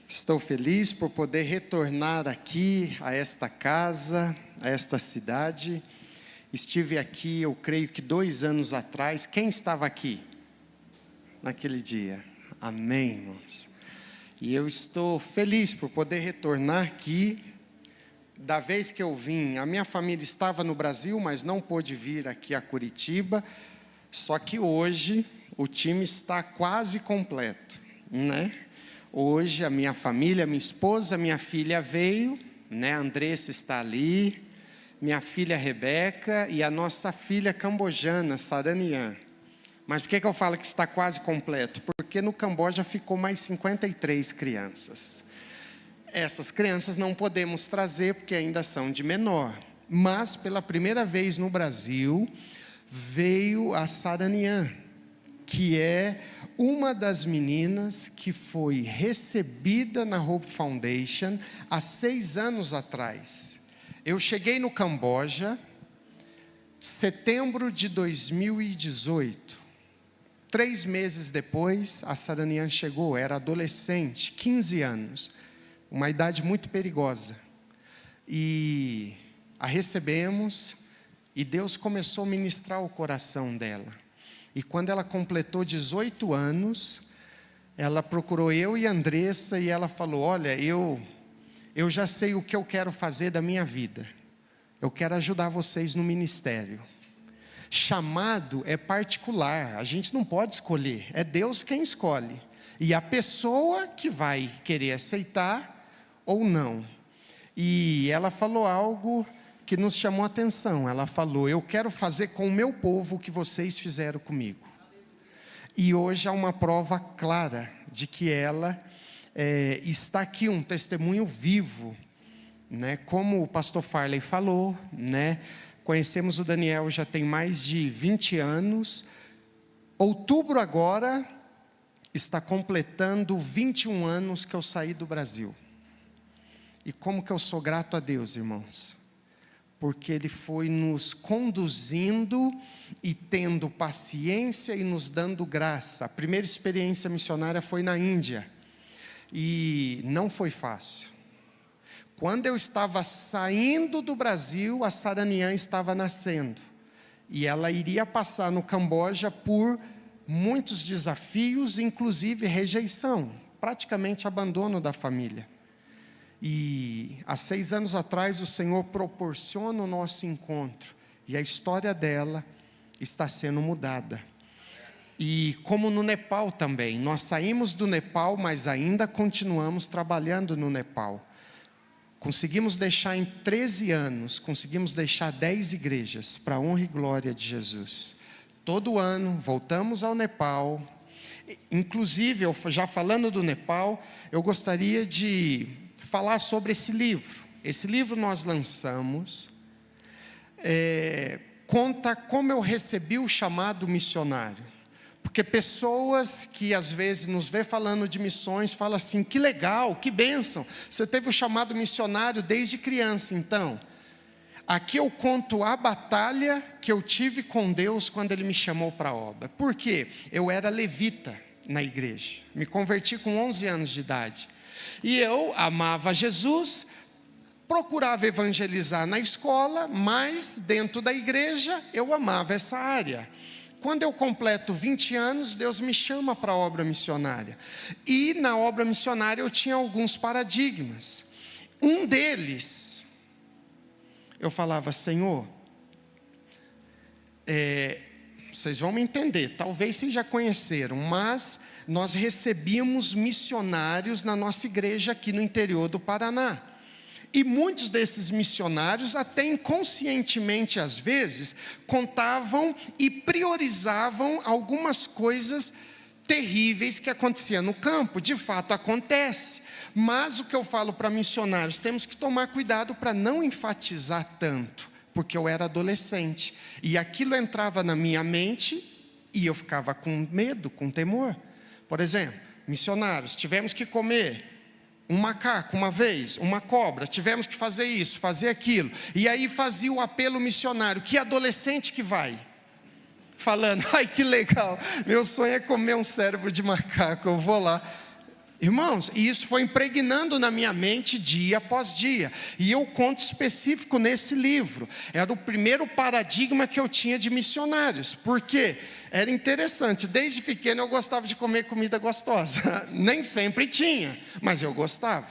Estou feliz por poder retornar aqui a esta casa, a esta cidade. Estive aqui, eu creio que 2 anos atrás. Quem estava aqui naquele dia? Amém, irmãos. E eu estou feliz por poder retornar aqui. Da vez que eu vim, a minha família estava no Brasil, mas não pôde vir aqui a Curitiba. Só que hoje o time está quase completo, né? Hoje a minha família, minha esposa, minha filha veio, né? A Andressa está ali, minha filha Rebeca e a nossa filha cambojana, Saranian. Mas por que eu falo que está quase completo? Porque no Camboja ficou mais 53 crianças. Essas crianças não podemos trazer porque ainda são de menor. Mas pela primeira vez no Brasil, veio a Saranian, que é uma das meninas que foi recebida na Hope Foundation há 6 anos atrás. Eu cheguei no Camboja, setembro de 2018. 3 meses depois, a Saranian chegou, era adolescente, 15 anos. Uma idade muito perigosa. E a recebemos, e Deus começou a ministrar o coração dela. E quando ela completou 18 anos, ela procurou eu e a Andressa, e ela falou: olha, eu já sei o que eu quero fazer da minha vida. Eu quero ajudar vocês no ministério. Chamado é particular, a gente não pode escolher, é Deus quem escolhe. E a pessoa que vai querer aceitar ou não. E ela falou algo que nos chamou a atenção. Ela falou: eu quero fazer com o meu povo o que vocês fizeram comigo. E hoje há uma prova clara de que ela está aqui, um testemunho vivo, né? Como o pastor Farley falou, né? Conhecemos o Daniel já tem mais de 20 anos. Outubro agora está completando 21 anos que eu saí do Brasil. E como que eu sou grato a Deus, irmãos? Porque Ele foi nos conduzindo e tendo paciência e nos dando graça. A primeira experiência missionária foi na Índia. E não foi fácil. Quando eu estava saindo do Brasil, a Saranian estava nascendo. E ela iria passar no Camboja por muitos desafios, inclusive rejeição. Praticamente abandono da família. E há 6 anos atrás o Senhor proporciona o nosso encontro. E a história dela está sendo mudada. E como no Nepal também. Nós saímos do Nepal, mas ainda continuamos trabalhando no Nepal. Conseguimos deixar em 13 anos, conseguimos deixar 10 igrejas, para a honra e glória de Jesus. Todo ano, voltamos ao Nepal. Inclusive, eu já falando do Nepal, eu gostaria de falar sobre esse livro. Esse livro nós lançamos, conta como eu recebi o chamado missionário. Porque pessoas que às vezes nos vê falando de missões, falam assim: que legal, que bênção, você teve o chamado missionário desde criança. Então, aqui eu conto a batalha que eu tive com Deus quando Ele me chamou para a obra. Por quê? Eu era levita na igreja, me converti com 11 anos de idade. E eu amava Jesus, procurava evangelizar na escola, mas dentro da igreja eu amava essa área. Quando eu completo 20 anos, Deus me chama para a obra missionária. E na obra missionária eu tinha alguns paradigmas. Um deles, eu falava: Senhor, vocês vão me entender, talvez vocês já conheceram, mas nós recebíamos missionários na nossa igreja aqui no interior do Paraná. E muitos desses missionários, até inconscientemente às vezes, contavam e priorizavam algumas coisas terríveis que aconteciam no campo. De fato acontece. Mas o que eu falo para missionários, temos que tomar cuidado para não enfatizar tanto. Porque eu era adolescente. E aquilo entrava na minha mente e eu ficava com medo, com temor. Por exemplo, missionários, tivemos que comer um macaco uma vez, uma cobra, tivemos que fazer isso, fazer aquilo. E aí fazia o apelo missionário. Que adolescente que vai? Falando: ai que legal, meu sonho é comer um cérebro de macaco, eu vou lá. Irmãos, e isso foi impregnando na minha mente dia após dia. E eu conto específico nesse livro. Era o primeiro paradigma que eu tinha de missionários. Por quê? Era interessante. Desde pequeno eu gostava de comer comida gostosa. Nem sempre tinha, mas eu gostava.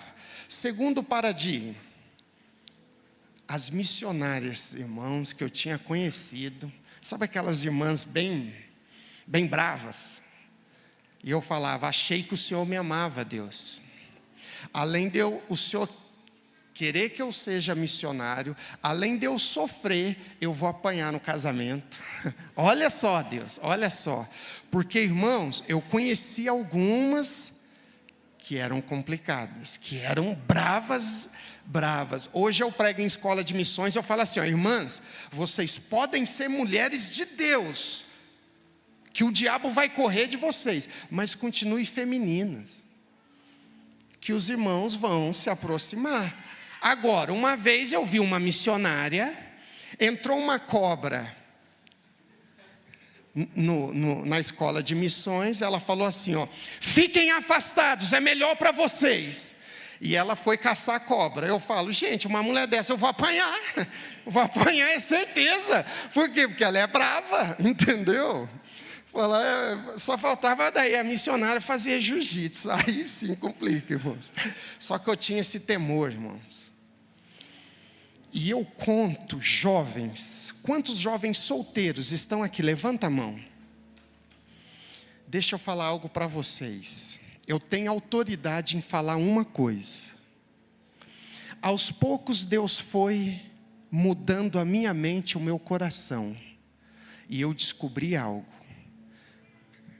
Segundo paradigma. As missionárias, irmãos, que eu tinha conhecido. Sabe aquelas irmãs bem bravas? E eu falava, achei que o Senhor me amava, Deus. Além de o Senhor querer que eu seja missionário, além de eu sofrer, eu vou apanhar no casamento. Olha só, Deus, olha só. Porque, irmãos, eu conheci algumas que eram complicadas, que eram bravas. Hoje eu prego em escola de missões, eu falo assim, ó, irmãs, vocês podem ser mulheres de Deus, que o diabo vai correr de vocês, mas continue femininas, que os irmãos vão se aproximar. Agora, uma vez eu vi uma missionária, entrou uma cobra na escola de missões, ela falou assim, ó, fiquem afastados, é melhor para vocês. E ela foi caçar cobra. Eu falo, gente, uma mulher dessa eu vou apanhar, é certeza. Por quê? Porque ela é brava, entendeu? Só faltava daí a missionária fazer jiu-jitsu. Aí sim complica, irmãos. Só que eu tinha esse temor, irmãos. E eu conto jovens. Quantos jovens solteiros estão aqui? Levanta a mão. Deixa eu falar algo para vocês. Eu tenho autoridade em falar uma coisa. Aos poucos Deus foi mudando a minha mente, o meu coração. E eu descobri algo.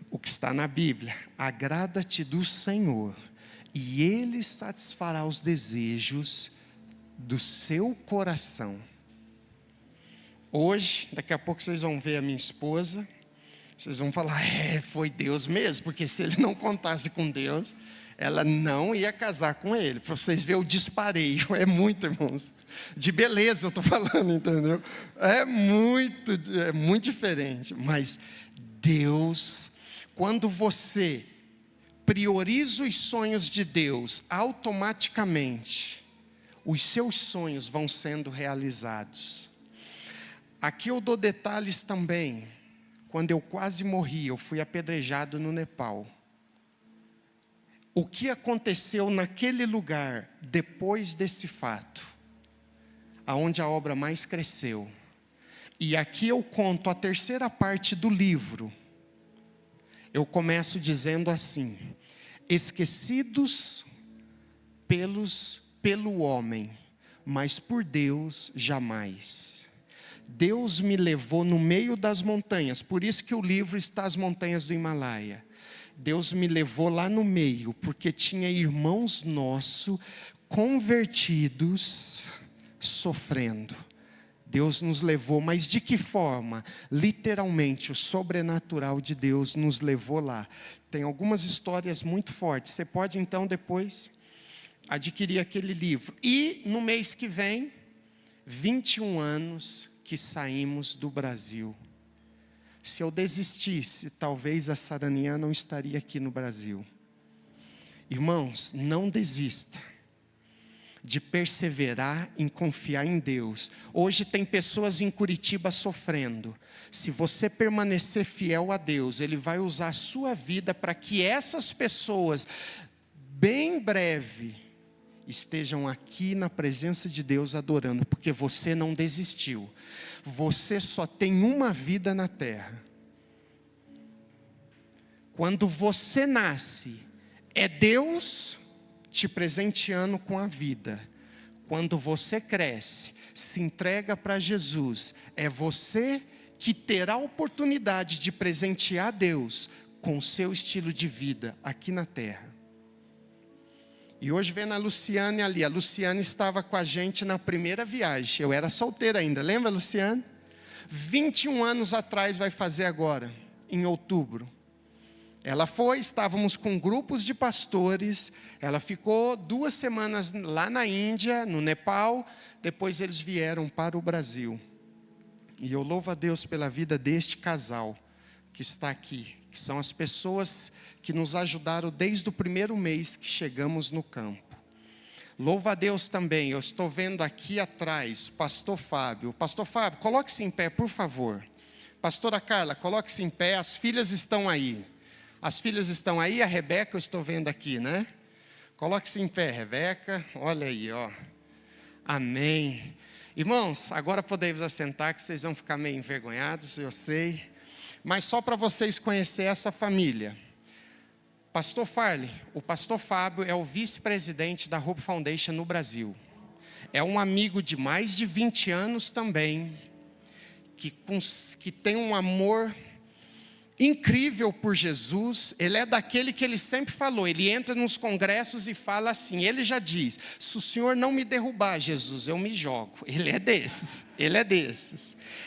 O que está na Bíblia, agrada-te do Senhor, e Ele satisfará os desejos do seu coração. Hoje, daqui a pouco vocês vão ver a minha esposa, vocês vão falar, foi Deus mesmo, porque se ele não contasse com Deus, ela não ia casar com ele. Para vocês verem o dispareio, é muito, irmãos, de beleza eu estou falando, entendeu? É muito diferente, mas Deus... Quando você prioriza os sonhos de Deus, automaticamente, os seus sonhos vão sendo realizados. Aqui eu dou detalhes também. Quando eu quase morri, eu fui apedrejado no Nepal. O que aconteceu naquele lugar, depois desse fato? Aonde a obra mais cresceu. E aqui eu conto a terceira parte do livro. Eu começo dizendo assim, esquecidos pelo homem, mas por Deus jamais. Deus me levou no meio das montanhas, por isso que o livro está As Montanhas do Himalaia. Deus me levou lá no meio, porque tinha irmãos nossos convertidos, sofrendo. Deus nos levou, mas de que forma? Literalmente, o sobrenatural de Deus nos levou lá. Tem algumas histórias muito fortes. Você pode então depois adquirir aquele livro. E no mês que vem, 21 anos que saímos do Brasil. Se eu desistisse, talvez a Saranian não estaria aqui no Brasil. Irmãos, não desista de perseverar em confiar em Deus. Hoje tem pessoas em Curitiba sofrendo. Se você permanecer fiel a Deus, Ele vai usar a sua vida para que essas pessoas, bem breve, estejam aqui na presença de Deus adorando, porque você não desistiu. Você só tem uma vida na terra. Quando você nasce, é Deus te presenteando com a vida. Quando você cresce, se entrega para Jesus, é você que terá a oportunidade de presentear Deus com o seu estilo de vida aqui na terra. E hoje vendo a Luciane ali, a Luciane estava com a gente na primeira viagem, eu era solteira ainda, lembra, Luciane? 21 anos atrás vai fazer agora, em outubro. Ela foi, estávamos com grupos de pastores, ela ficou 2 semanas lá na Índia, no Nepal, depois eles vieram para o Brasil. E eu louvo a Deus pela vida deste casal, que está aqui, que são as pessoas que nos ajudaram desde o primeiro mês que chegamos no campo. Louva a Deus também, eu estou vendo aqui atrás, Pastor Fábio. Pastor Fábio, coloque-se em pé, por favor. Pastora Carla, coloque-se em pé, as filhas estão aí. As filhas estão aí, a Rebeca eu estou vendo aqui, né? Coloque-se em pé, Rebeca, olha aí, ó. Amém. Irmãos, agora podemos assentar, que vocês vão ficar meio envergonhados, eu sei. Mas só para vocês conhecerem essa família. Pastor Farley, o pastor Fábio é o vice-presidente da Hope Foundation no Brasil. É um amigo de mais de 20 anos também, que tem um amor incrível por Jesus. Ele é daquele que ele sempre falou, ele entra nos congressos e fala assim, ele já diz, se o Senhor não me derrubar, Jesus, eu me jogo. Ele é desses.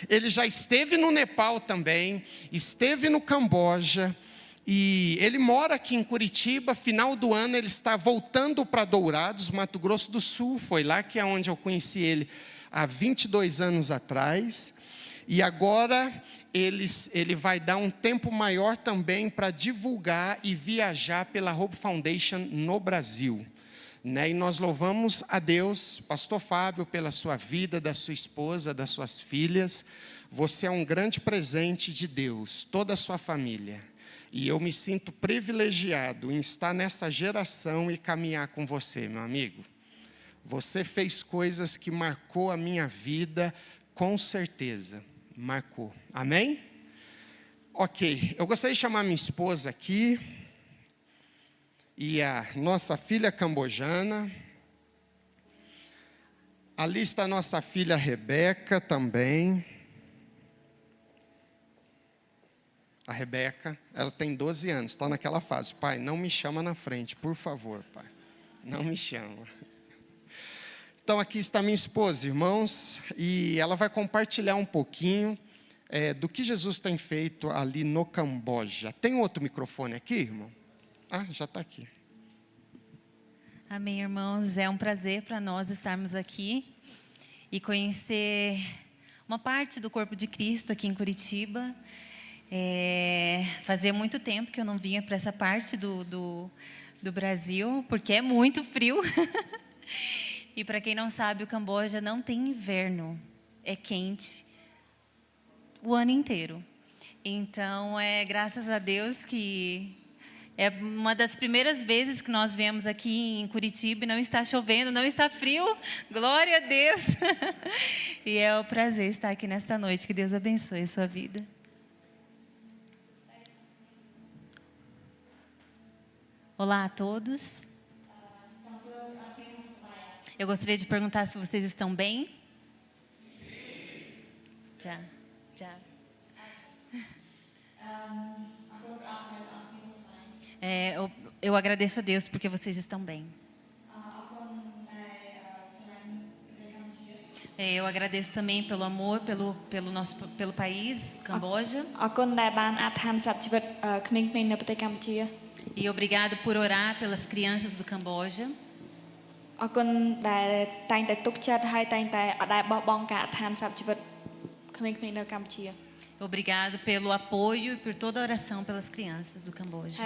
Ele já esteve no Nepal também, esteve no Camboja, e ele mora aqui em Curitiba. Final do ano ele está voltando para Dourados, Mato Grosso do Sul. Foi lá que é onde eu conheci ele há 22 anos atrás. E agora ele vai dar um tempo maior também para divulgar e viajar pela Hope Foundation no Brasil. E nós louvamos a Deus, pastor Fábio, pela sua vida, da sua esposa, das suas filhas. Você é um grande presente de Deus, toda a sua família. E eu me sinto privilegiado em estar nessa geração e caminhar com você, meu amigo. Você fez coisas que marcou a minha vida, com certeza, marcou. Amém? Ok, eu gostaria de chamar minha esposa aqui, e a nossa filha cambojana. Ali está a nossa filha Rebeca também. A Rebeca, ela tem 12 anos, está naquela fase. Pai, não me chama na frente, por favor, pai. Não me chama. Então aqui está minha esposa, irmãos, e ela vai compartilhar um pouquinho do que Jesus tem feito ali no Camboja. Tem outro microfone aqui, irmão? Ah, já está aqui. Amém, irmãos. É um prazer para nós estarmos aqui e conhecer uma parte do corpo de Cristo aqui em Curitiba. Fazia muito tempo que eu não vinha para essa parte do Brasil, porque é muito frio. E para quem não sabe, o Camboja não tem inverno, é quente o ano inteiro. Então, graças a Deus que é uma das primeiras vezes que nós viemos aqui em Curitiba e não está chovendo, não está frio. Glória a Deus! E é um prazer estar aqui nesta noite. Que Deus abençoe a sua vida. Olá a todos. Eu gostaria de perguntar se vocês estão bem. Já. Eu agradeço a Deus porque vocês estão bem. Eu agradeço também pelo amor, pelo país, Camboja. E obrigado por orar pelas crianças do Camboja. Obrigado pelo apoio e por toda a oração pelas crianças do Camboja.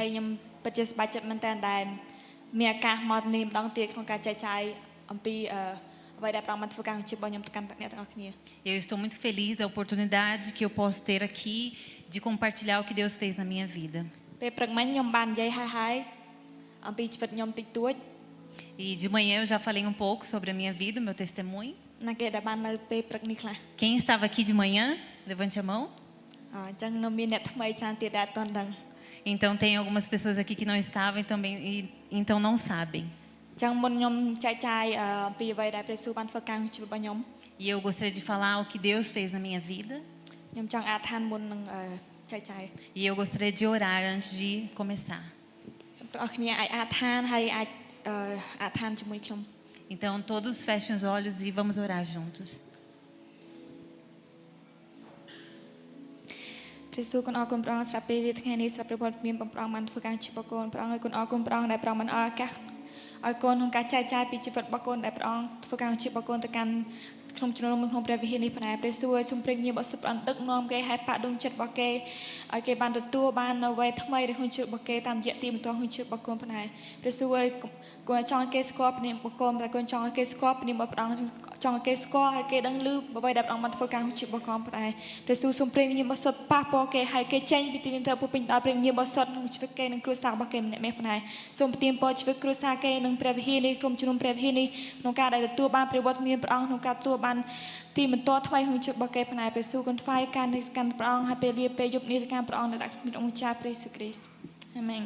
Eu estou muito feliz da oportunidade que eu posso ter aqui de compartilhar o que Deus fez na minha vida. E de manhã eu já falei um pouco sobre a minha vida, o meu testemunho. Quem estava aqui de manhã? Levante a mão. Então tem algumas pessoas aqui que não estavam e também então não sabem. E eu gostaria de falar o que Deus fez na minha vida. E eu gostaria de orar antes de começar. Então todos fechem os olhos e vamos orar juntos. ក្នុងជំនុំក្នុងព្រះវិហារនេះផងដែរព្រះសួរសូមព្រះញាបអសុបអន្តដឹកនាំគេឲ្យបាក់ដងចិត្តរបស់គេឲ្យគេបានទទួលបាននៅវេថ្មីក្នុងជីវិតរបស់គេតាមរយៈទីបន្ទាល់ក្នុងជីវិតរបស់កូនផងដែរព្រះសួរគាត់ចង់គេស្គាល់ព្រះនាមរបស់កូនតែកូនចង់គេស្គាល់ព្រះនាមរបស់ព្រះអង្គចង់គេស្គាល់ឲ្យគេដឹងឮអ្វីដែលព្រះអង្គបានធ្វើការក្នុងជីវិតរបស់កូនផងដែរព្រះសួរសូមព្រះញាបអសុបប៉ះពាល់គេឲ្យគេចេញពីទីនេះទៅពុពេញដោយព្រះញាបអសុបក្នុងជីវិតគេនិងគ្រួសាររបស់គេម្នាក់ៗផងដែរសូមប្រទានពរជីវិតគ្រួសារគេនិងព្រះវិហារនេះក្រុមជំនុំព្រះវិហារនេះក្នុងការដែលទទួលបានព្រះវត្តមានព្រះអង្គក្នុងការទទួលបានទីបន្ទាល់ថ្មីក្នុងជីវិតរបស់គេផងដែរព្រះសួរគុណថ្វាយការនេះកាន់ព្រះអង្គឲ្យពេលវាពេលយប់នេះការព្រះអង្គនៅដាក់មានអង្គចាព្រះយេស៊ូវគ្រីស្ទអាមែន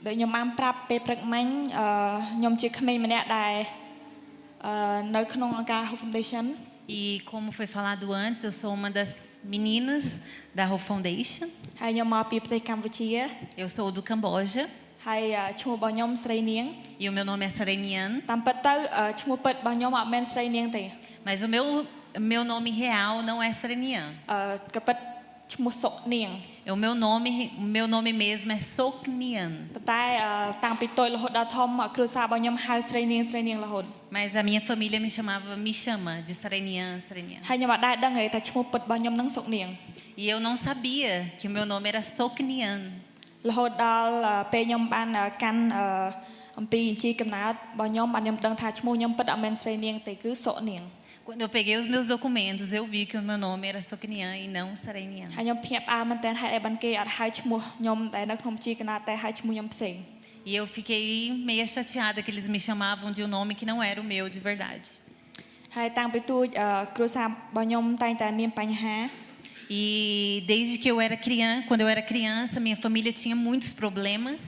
ដោយខ្ញុំបានប្រាប់ពេលព្រឹកមិញខ្ញុំជាក្មេងម្នាក់ដែលនៅក្នុងអង្គការ Hope Foundation E como foi falado antes, eu sou uma das meninas da Hope Foundation. ហើយខ្ញុំមកពីប្រទេសកម្ពុជា Eu sou do Camboja ហើយឈ្មោះរបស់ខ្ញុំស្រីនាង e o meu nome é Sarenian. តាមពិតទៅឈ្មោះពិតរបស់ខ្ញុំអត់មែនស្រីនាងទេ Mas o meu nome real não é Sarenian. ក៏ពិតឈ្មោះសុកនាង O meu nome mesmo é Soknian. ប៉ុន្តែតាំងពីតូចរហូតដល់ធំគ្រួសាររបស់ខ្ញុំហៅស្រីនាងរហូត Mas a minha família me chama de Sarenian. ហើយខ្ញុំអត់ដែរដឹងទេថាឈ្មោះពិតរបស់ខ្ញុំនឹងសុកនាង E eu não sabia que o meu nome era Soknian. រហូតដល់ពេលខ្ញុំបានកាន់អំពីអញ្ជីកំណើតរបស់ខ្ញុំបានខ្ញុំដឹងថាឈ្មោះខ្ញុំពិតអត់មែនស្រីនាងទេគឺសុកនាង Quando eu peguei os meus documentos, eu vi que o meu nome era Soknian e não Sarenian. ហើយខ្ញុំភ្ញាក់ផ្អើលមែនតើហេតុអីបានគេអត់ហៅឈ្មោះខ្ញុំតែនៅក្នុងអញ្ជីកំណើតតែហៅឈ្មោះខ្ញុំផ្សេង E eu fiquei meio chateada que eles me chamavam de um nome que não era o meu de verdade. ហើយតាំងពីទូចគ្រួសាររបស់ខ្ញុំតែងតែមានបញ្ហា E desde que eu era criança, quando eu era criança, minha família tinha muitos problemas.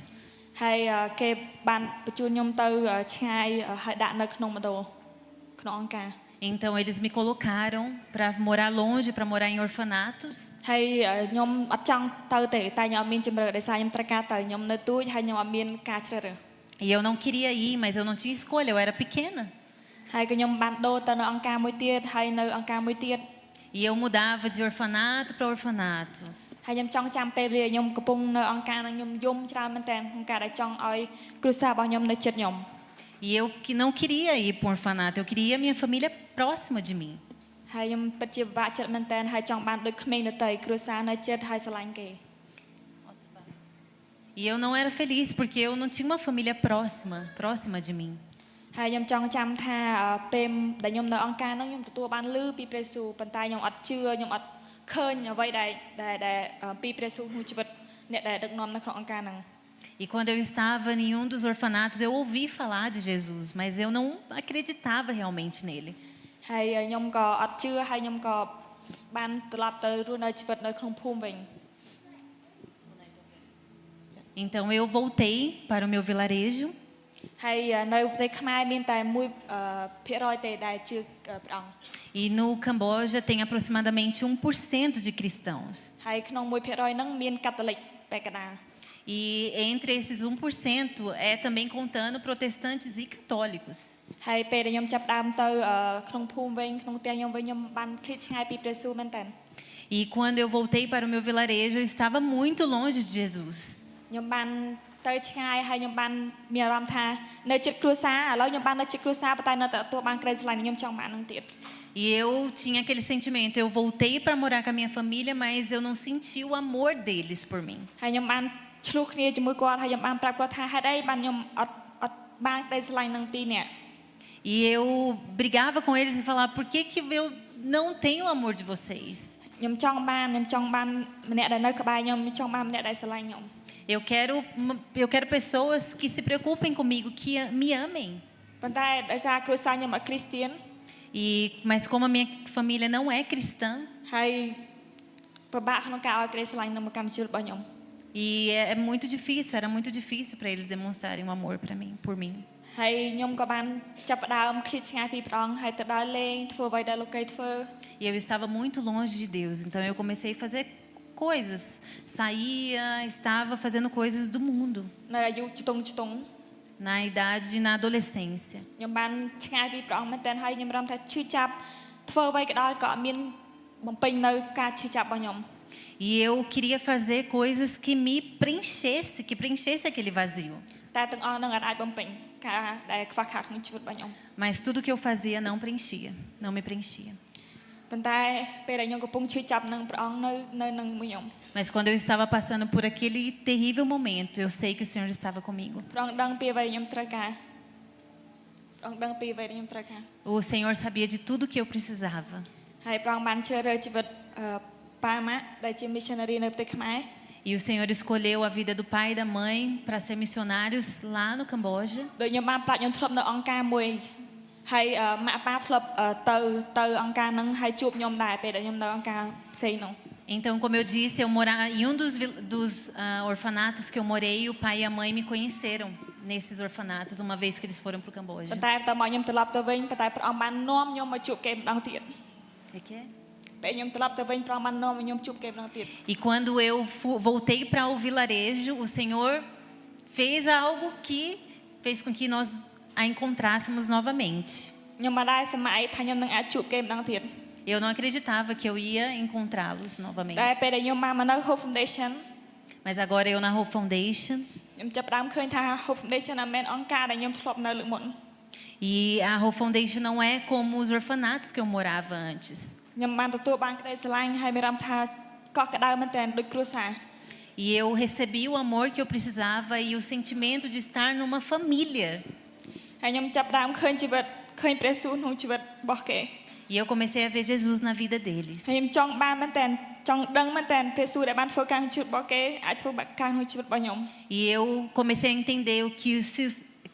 ហើយគេបានបញ្ជូនខ្ញុំទៅឆ្ងាយហើយដាក់នៅក្នុងមណ្ឌលក្នុងអង្គការ Então eles me colocaram para morar longe, para morar em orfanatos. ហើយខ្ញុំអត់ចង់ទៅទេតែខ្ញុំអត់មានជំរឿដោយសារខ្ញុំត្រូវការទៅខ្ញុំនៅទូចហើយខ្ញុំអត់មានការជ្រើសរើស E eu não queria ir, mas eu não tinha escolha, eu era pequena. ហើយក៏ខ្ញុំបានដូរទៅនៅអង្គការមួយទៀតហើយនៅអង្គការមួយទៀត E eu mudava de orfanato para orfanatos. ហើយខ្ញុំចង់ចាំពេលវាខ្ញុំកំពុងនៅអង្គការនឹងខ្ញុំយំច្រើនមែនតើក្នុងការដែលចង់ឲ្យគ្រួសាររបស់ខ្ញុំនៅជិតខ្ញុំ E eu que não queria ir para um orfanato, eu queria a minha família próxima de mim. ហើយខ្ញុំពិតជាពិបាកចិត្តមែនតើហើយចង់បានដូចក្មេងដទៃគ្រួសារនៅជិតហើយស្រឡាញ់គេ E eu não era feliz porque eu não tinha uma família próxima de mim. ហើយខ្ញុំចង់ចាំថាពេលដែលខ្ញុំនៅអង្គការនោះខ្ញុំទទួលបានឮពីព្រះយេស៊ូវប៉ុន្តែខ្ញុំអត់ជឿខ្ញុំអត់ឃើញអ្វីដែលពីព្រះយេស៊ូវក្នុងជីវិតអ្នកដែលដឹកនាំនៅក្នុងអង្គការហ្នឹង E quando eu estava em um dos orfanatos, eu ouvi falar de Jesus, mas eu não acreditava realmente nele. ហើយខ្ញុំក៏អត់ជឿហើយខ្ញុំក៏បានត្រឡប់ទៅរស់នៅជីវិតនៅក្នុងភូមិវិញ Então eu voltei para o meu vilarejo. ហើយនៅប្រទេសខ្មែរមានតែ1% ទេដែលជឿព្រះអង្គ E no Camboja tem aproximadamente 1% de cristãos. ហើយក្នុង 1% ហ្នឹងមានកាតូលិកពាក់កណ្ដាល E entre esses 1% é também contando protestantes e católicos. ហើយពេលដែលខ្ញុំចាប់ដើមទៅក្នុងភូមិវិញក្នុងផ្ទះខ្ញុំវិញខ្ញុំបានឃ្លាតឆ្ងាយពីព្រះយេស៊ូវមែនតើ E quando eu voltei para o meu vilarejo, eu estava muito longe de Jesus. ខ្ញុំបានទៅឆ្ងាយហើយខ្ញុំបានមានអារម្មណ៍ថានៅចិត្តគ្រួសារឥឡូវខ្ញុំបាននៅចិត្តគ្រួសារប៉ុន្តែនៅតែទទួលបានក្តីស្រឡាញ់ខ្ញុំចង់បាននឹងទៀត E eu tinha aquele sentimento, eu voltei para morar com a minha família, mas eu não senti o amor deles por mim. ហើយខ្ញុំបានឆ្លោះគ្នាជាមួយគាត់ហើយខ្ញុំបានប្រាប់គាត់ថាហេតុអីបានខ្ញុំអត់បានក្តីស្រឡាញ់នឹងពីរនាក់ E eu brigava com eles e falava, por que eu não tenho o amor de vocês? ខ្ញុំចង់បានម្នាក់ដែលនៅក្បែរខ្ញុំចង់បានម្នាក់ដែលស្រឡាញ់ខ្ញុំ Eu quero pessoas que se preocupem comigo, que me amem. ប៉ុន្តែដោយសារគ្រួសារខ្ញុំអត់គ្រីស្ទៀន Mas como a minha família não é cristã, ហើយពិបាកក្នុងការឲ្យក្តីស្រឡាញ់នៅកម្មជីវិតរបស់ខ្ញុំ e era muito difícil para eles demonstrarem o amor por mim. ហើយខ្ញុំក៏បានចាប់ផ្ដើមឃ្លាតឆ្ងាយពីព្រះអង្គហើយទៅដើរលេងធ្វើអ្វីដែលលោកគេធ្វើ E eu estava muito longe de Deus, então eu comecei a fazer coisas, estava fazendo coisas do mundo. នៅអាយុជំទង់ Na idade, na adolescência. ខ្ញុំបានឆ្ងាយពីព្រះអង្គមែនតើហើយខ្ញុំរំថាឈឺចាប់ធ្វើអ្វីក៏ដោយក៏អត់មានបំពេញនៅការឈឺចាប់របស់ខ្ញុំ E eu queria fazer coisas que me preenchesse, que preenchesse aquele vazio. តែទាំងអស់នឹងអាចបំពេញការដែលខ្វះខាតក្នុងជីវិតរបស់ខ្ញុំ Mas tudo que eu fazia não preenchia, não me preenchia. ប៉ុន្តែពេលដែលខ្ញុំកំពុងឈឺចាប់នឹងព្រះអង្គនៅនឹងមួយខ្ញុំ Mas quando eu estava passando por aquele terrível momento, eu sei que o Senhor estava comigo. ព្រះអង្គដឹងពីអ្វីខ្ញុំត្រូវការព្រះអង្គដឹងពីអ្វីដែលខ្ញុំត្រូវការ O Senhor sabia de tudo que eu precisava. ហើយព្រះអង្គបានជ្រើសរើសជីវិតប៉ាម៉ាក់ដែលជា missionary នៅប្រទេសខ្មែរ E o Senhor escolheu a vida do pai e da mãe para ser missionários lá no Camboja. ដូចខ្ញុំបានប្រាប់ខ្ញុំធ្លាប់នៅអង្គការមួយហើយម៉ាក់ប៉ាធ្លាប់ទៅអង្គការហ្នឹងហើយជួបខ្ញុំដែរពេលដែលខ្ញុំនៅអង្គការផ្សេងនោះ Então, como eu disse, eu morava em um dos orfanatos que eu morei, o pai e a mãe me conheceram nesses orfanatos uma vez que eles foram para o Camboja. ប៉ុន្តែតើមកខ្ញុំត្រឡប់ទៅវិញប៉ុន្តែព្រះអង្គបាននាំខ្ញុំមកជួបគេម្ដងទៀត É que é? ពេលខ្ញុំត្រឡប់ទៅវិញព្រះអង្គបាននាំខ្ញុំជួបគេម្ដងទៀត E quando eu voltei para o vilarejo, o Senhor fez algo que fez com que nós a encontrássemos novamente. ខ្ញុំមិនដែរសម័យថាខ្ញុំនឹងអាចជួបគេម្ដងទៀត Eu não acreditava que eu ia encontrá-los តែ novamente. ពេលដែលខ្ញុំមកនៅ Hope Foundation Mas agora eu na Hope Foundation, ខ្ញុំចាប់ផ្ដើមឃើញថា Hope Foundation មិនមែនអង្គការដែលខ្ញុំធ្លាប់នៅលើកមុន e a Hope Foundation não é como os orfanatos que eu morava antes. ខ្ញុំបានទទួលបានក្តីស្រឡាញ់ហើយមានអារម្មណ៍ថាកក់ក្ដៅមែនទែនដូចគ្រួសារ E eu recebi o amor que eu precisava e o sentimento de estar numa família. ហើយខ្ញុំចាប់ផ្ដើមឃើញជីវិតឃើញព្រះយេស៊ូវក្នុងជីវិតរបស់គេ E eu comecei a ver Jesus na vida deles. ហើយខ្ញុំចង់បានមែនទែនចង់ដឹងមែនទែនព្រះយេស៊ូវដែលបានធ្វើការក្នុងជីវិតរបស់គេអាចធ្វើការក្នុងជីវិតរបស់ខ្ញុំ E eu comecei a entender o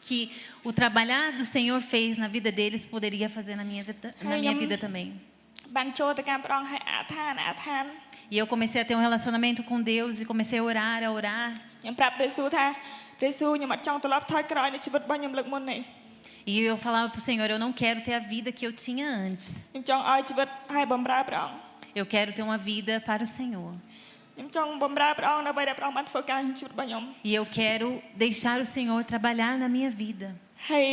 que o trabalhar do Senhor fez na vida deles poderia fazer na minha vida também. បានចូលទៅកាន់ព្រះអង្គហើយអធិដ្ឋាន E eu comecei a ter um relacionamento com Deus e comecei a orar. ខ្ញុំប្រាប់ព្រះយេស៊ូវថាព្រះយេស៊ូវខ្ញុំអត់ចង់ត្រឡប់ថយក្រោយនៃជីវិតរបស់ខ្ញុំលើកមុនទេ E eu falava para o Senhor, eu não quero ter a vida que eu tinha antes. ខ្ញុំចង់ឲ្យជីវិតឲ្យបម្រើព្រះអង្គ Eu quero ter uma vida para o Senhor. ខ្ញុំចង់បម្រើព្រះអង្គដើម្បីដែលព្រះអង្គបានធ្វើការក្នុងជីវិតរបស់ខ្ញុំ E eu quero deixar o Senhor trabalhar na minha vida. ហើយ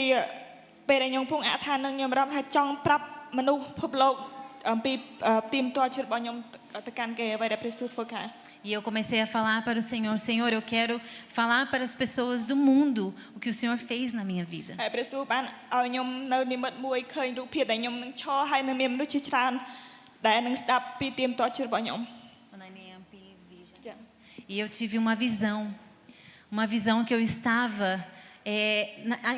ពេលដែលខ្ញុំពងអធិដ្ឋាននឹងខ្ញុំរាប់ថាចង់ប្រាប់មនុស្សពិភពលោកអំពីទីមតជីវិតរបស់ខ្ញុំទៅកាន់គេអ្វីដែលព្រះយេស៊ូវធ្វើការ E eu comecei a falar para o Senhor, Senhor, eu quero falar para as pessoas do mundo o que o Senhor fez na minha vida. ហើយព្រះយេស៊ូវបានឲ្យខ្ញុំនៅនិមិត្តមួយឃើញរូបភាពដែលខ្ញុំនឹងឈរហើយនៅមានមនុស្សជាច្រើនដែលនឹងស្ដាប់ពីទីមតជីវិតរបស់ខ្ញុំ E eu tive uma visão que eu estava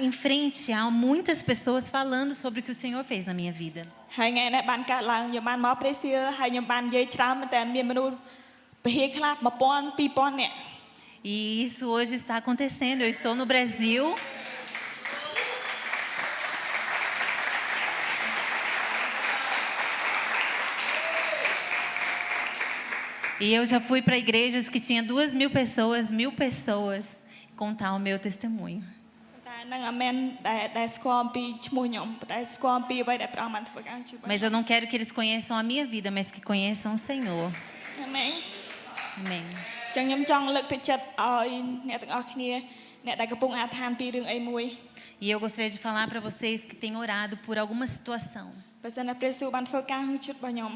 em frente a muitas pessoas falando sobre o que o Senhor fez na minha vida. ហើយថ្ងៃនេះបានកើតឡើងខ្ញុំបានមកព្រះសៀលហើយខ្ញុំបាននិយាយច្រើនមែនតែមានមនុស្សពហិខ្លះ 1000 2000 នាក់ E isso hoje está acontecendo. Eu estou no Brasil. E eu já fui para igrejas que tinha 2.000 pessoas, 1.000 pessoas, contar o meu testemunho. តែនឹងអមែនដែលស្គាល់អំពីឈ្មោះខ្ញុំតែស្គាល់អំពីអ្វីដែលព្រះអង្គបានធ្វើការជួយ Mas eu não quero que eles conheçam a minha vida, mas que conheçam o Senhor. អាមែន Amém. ចឹងខ្ញុំចង់លើកទឹកចិត្តឲ្យអ្នកទាំងអស់គ្នាអ្នកដែលកំពុងអធិដ្ឋានពីរឿងអីមួយ E eu gostaria de falar para vocês que têm orado por alguma situação. បើសិនណាព្រះយេស៊ូវបានធ្វើការក្នុងជីវិតរបស់ខ្ញុំ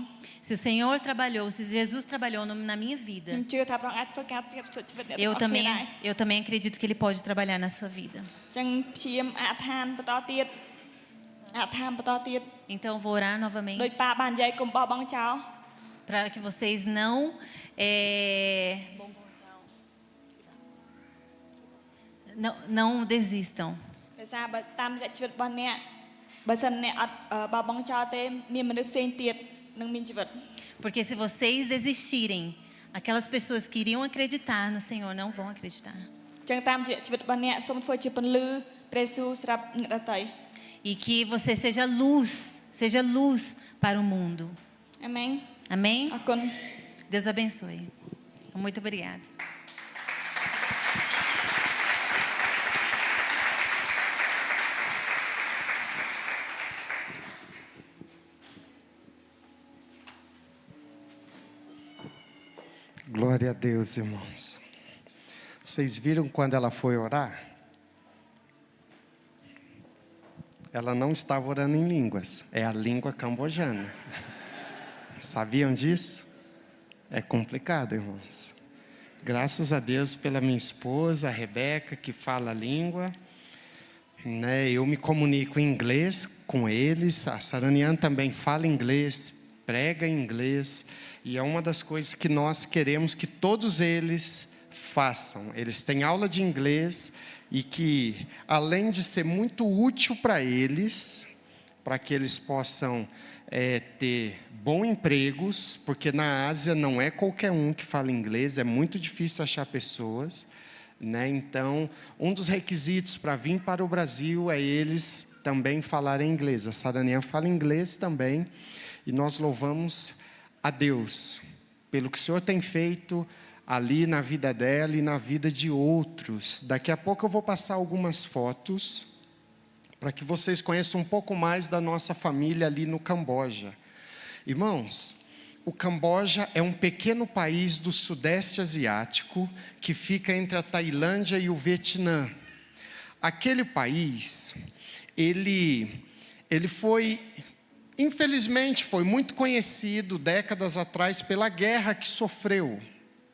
Se o Senhor trabalhou, se Jesus trabalhou na minha ខ្ញុំ vida, ជឿថាព្រះអង្គអាចធ្វើការទៀតជីវិតអ្នកទាំងអស់គ្នាដែរ eu também acredito que Ele pode trabalhar na sua vida. ចឹងព្យាយាមអធិដ្ឋានបន្តទៀតអធិដ្ឋានបន្តទៀត Então eu vou orar ដោយ novamente ប៉ាបាននិយាយកុំបោះបង់ចោល para que vocês não desistam. ដោយសារបើតាមរយៈជីវិតរបស់អ្នកបើសិនអ្នកអត់បោះបង់ចោលទេមានមនុស្សផ្សេងទៀតនឹងមានជីវិត Porque se vocês desistirem, aquelas pessoas que iriam acreditar no Senhor não vão acreditar. ចឹងតាមរយៈជីវិតរបស់អ្នកសូមធ្វើជាពន្លឺព្រះយេស៊ូវសម្រាប់អ្នកដទៃ E que você seja luz para o mundo. អាមែន Amém? អរគុណ Deus abençoe. Muito obrigada. Glória a Deus, irmãos. Vocês viram quando ela foi orar? Ela não estava orando em línguas, é a língua cambojana. Sabiam disso? É complicado, irmãos. Graças a Deus pela minha esposa, a Rebeca, que fala a língua. Né? Eu me comunico em inglês com eles. A Saranian também fala inglês, prega em inglês. E é uma das coisas que nós queremos que todos eles façam. Eles têm aula de inglês e que, além de ser muito útil para eles, para que eles possam ter bons empregos, porque na Ásia não é qualquer um que fala inglês, é muito difícil achar pessoas, né? Então, um dos requisitos para vir para o Brasil é eles também falarem inglês. A Saranian fala inglês também, e nós louvamos a Deus pelo que o Senhor tem feito ali na vida dela e na vida de outros. Daqui a pouco eu vou passar algumas fotos para que vocês conheçam um pouco mais da nossa família ali no Camboja. Irmãos, o Camboja é um pequeno país do Sudeste Asiático que fica entre a Tailândia e o Vietnã. Aquele país, ele foi, infelizmente, foi muito conhecido décadas atrás pela guerra que sofreu,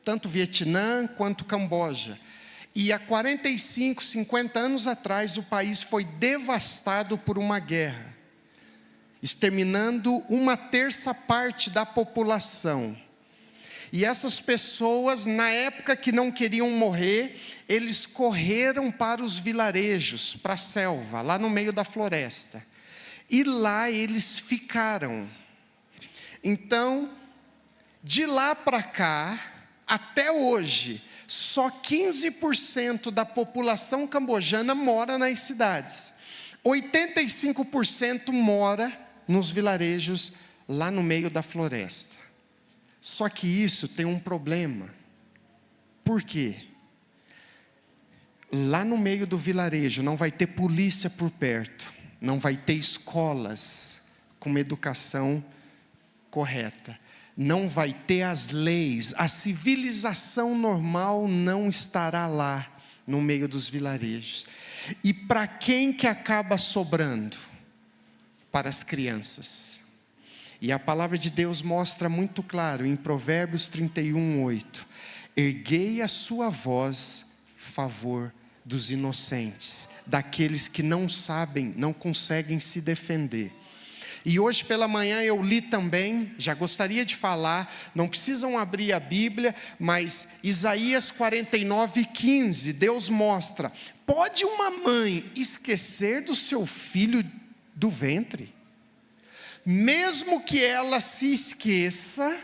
tanto o Vietnã quanto o Camboja. E há 45, 50 anos atrás, o país foi devastado por uma guerra, exterminando 1/3 da população. E essas pessoas, na época que não queriam morrer, eles correram para os vilarejos, para a selva, lá no meio da floresta. E lá eles ficaram. Então, de lá para cá, até hoje, só 15% da população cambojana mora nas cidades. 85% mora nos vilarejos, lá no meio da floresta. Só que isso tem um problema. Por quê? Lá no meio do vilarejo não vai ter polícia por perto, não vai ter escolas com uma educação correta, não vai ter as leis, a civilização normal não estará lá no meio dos vilarejos. E para quem que acaba sobrando? Para as crianças. E a palavra de Deus mostra muito claro em Provérbios 31:8: erguei a sua voz em favor dos inocentes, daqueles que não sabem, não conseguem se defender. E hoje pela manhã eu li também, já gostaria de falar, não precisam abrir a Bíblia, mas Isaías 49:15, Deus mostra: pode uma mãe esquecer do seu filho do ventre? Mesmo que ela se esqueça,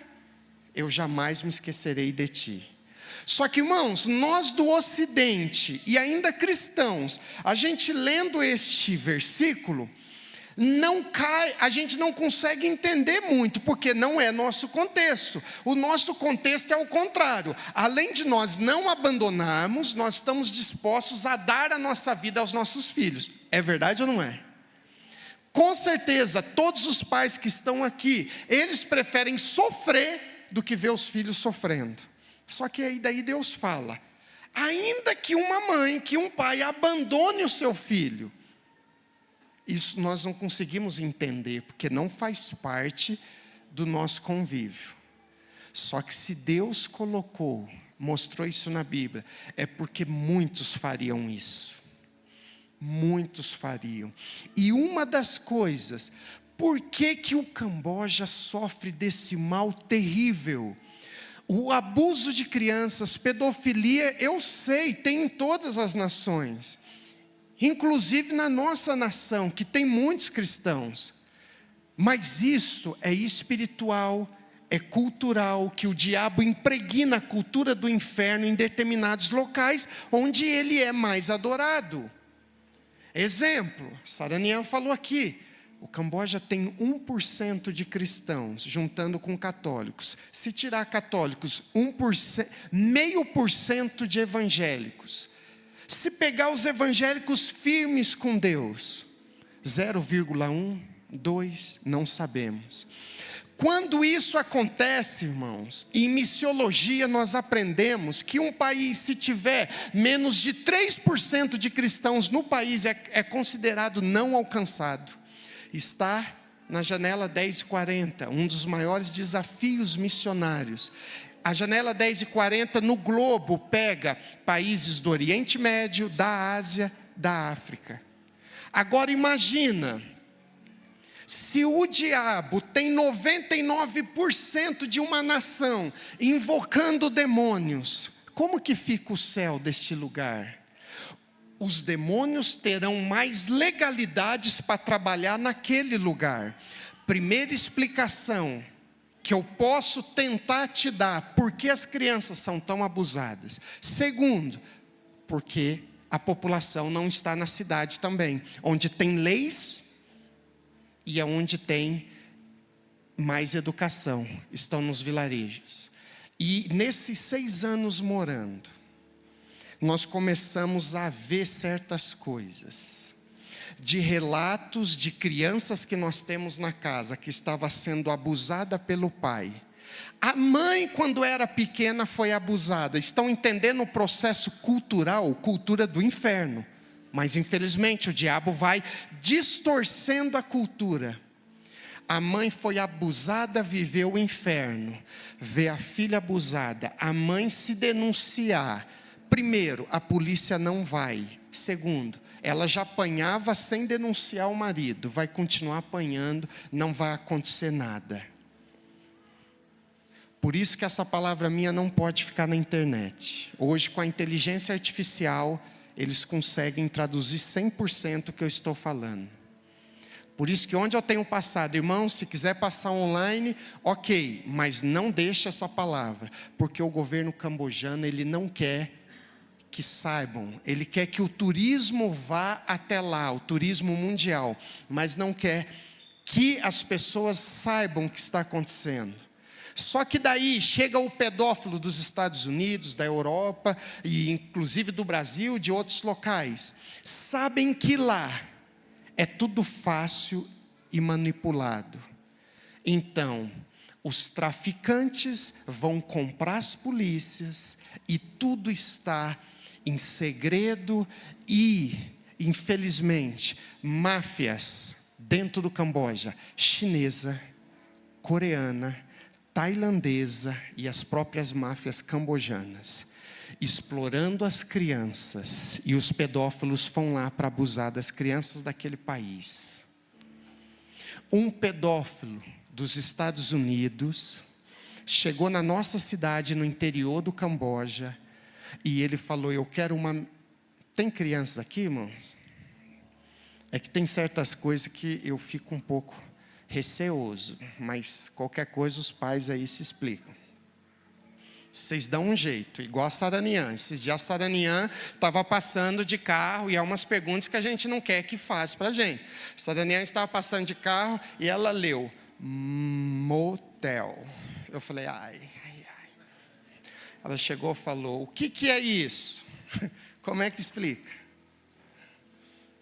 eu jamais me esquecerei de ti. Só que, irmãos, nós do Ocidente, e ainda cristãos, a gente lendo este versículo, a gente não consegue entender muito, porque não é nosso contexto. O nosso contexto é o contrário. Além de nós não abandonarmos, nós estamos dispostos a dar a nossa vida aos nossos filhos. É verdade ou não é? Com certeza, todos os pais que estão aqui, eles preferem sofrer do que ver os filhos sofrendo. Só que aí daí Deus fala: ainda que uma mãe, que um pai abandone o seu filho, isso nós não conseguimos entender, porque não faz parte do nosso convívio. Só que se Deus mostrou isso na Bíblia, é porque muitos fariam isso. Muitos fariam. E uma das coisas, por que o Camboja sofre desse mal terrível? O abuso de crianças, pedofilia, eu sei, tem em todas as nações. Inclusive na nossa nação, que tem muitos cristãos. Mas isso é espiritual, é cultural, que o diabo impregna a cultura do inferno em determinados locais, onde ele é mais adorado. Exemplo, Saranian falou aqui, o Camboja tem 1% de cristãos, juntando com católicos. Se tirar católicos, 0,5% de evangélicos. Se pegar os evangélicos firmes com Deus, 0,1, 2, não sabemos. Quando isso acontece, irmãos, em missiologia nós aprendemos que um país, se tiver menos de 3% de cristãos no país, é considerado não alcançado. Está na janela 10h40, um dos maiores desafios missionários. A janela 10h40 no globo pega países do Oriente Médio, da Ásia, da África. Agora imagina, se o diabo tem 99% de uma nação invocando demônios, como que fica o céu deste lugar? Os demônios terão mais legalidades para trabalhar naquele lugar. Primeira explicação que eu posso tentar te dar, por que as crianças são tão abusadas. Segundo, porque a população não está na cidade também, onde tem leis e é onde tem mais educação, estão nos vilarejos. E nesses 6 anos morando, nós começamos a ver certas coisas, de relatos de crianças que nós temos na casa, que estava sendo abusada pelo pai. A mãe, quando era pequena, foi abusada. Estão entendendo o processo cultural, cultura do inferno. Mas infelizmente o diabo vai distorcendo a cultura. A mãe foi abusada, viveu o inferno. Vê a filha abusada, a mãe se denunciar. Primeiro, a polícia não vai. Segundo, ela já apanhava sem denunciar o marido. Vai continuar apanhando, não vai acontecer nada. Por isso que essa palavra minha não pode ficar na internet. Hoje, com a inteligência artificial, eles conseguem traduzir 100% o que eu estou falando. Por isso que onde eu tenho passado, irmãos, se quiser passar online, ok, mas não deixe essa palavra, porque o governo cambojano, ele não quer que saibam, ele quer que o turismo vá até lá, o turismo mundial, mas não quer que as pessoas saibam o que está acontecendo. Só que daí chega o pedófilo dos Estados Unidos, da Europa, e inclusive do Brasil, de outros locais. Sabem que lá é tudo fácil e manipulado. Então, os traficantes vão comprar as polícias, e tudo está em segredo, e, infelizmente, máfias dentro do Camboja, chinesa, coreana, tailandesa e as próprias máfias cambojanas, explorando as crianças, e os pedófilos vão lá para abusar das crianças daquele país. Um pedófilo dos Estados Unidos chegou na nossa cidade, no interior do Camboja, e ele falou: eu quero uma... Tem crianças aqui, irmãos? É que tem certas coisas que eu fico um pouco receoso, mas qualquer coisa os pais aí se explicam. Vocês dão um jeito, igual a Saranian. Esses dias a Saranian estava passando de carro, e há umas perguntas que a gente não quer que faça para a gente. A Saranian estava passando de carro e ela leu motel. Eu falei, ai. Ela chegou e falou: o que é isso? Como é que explica?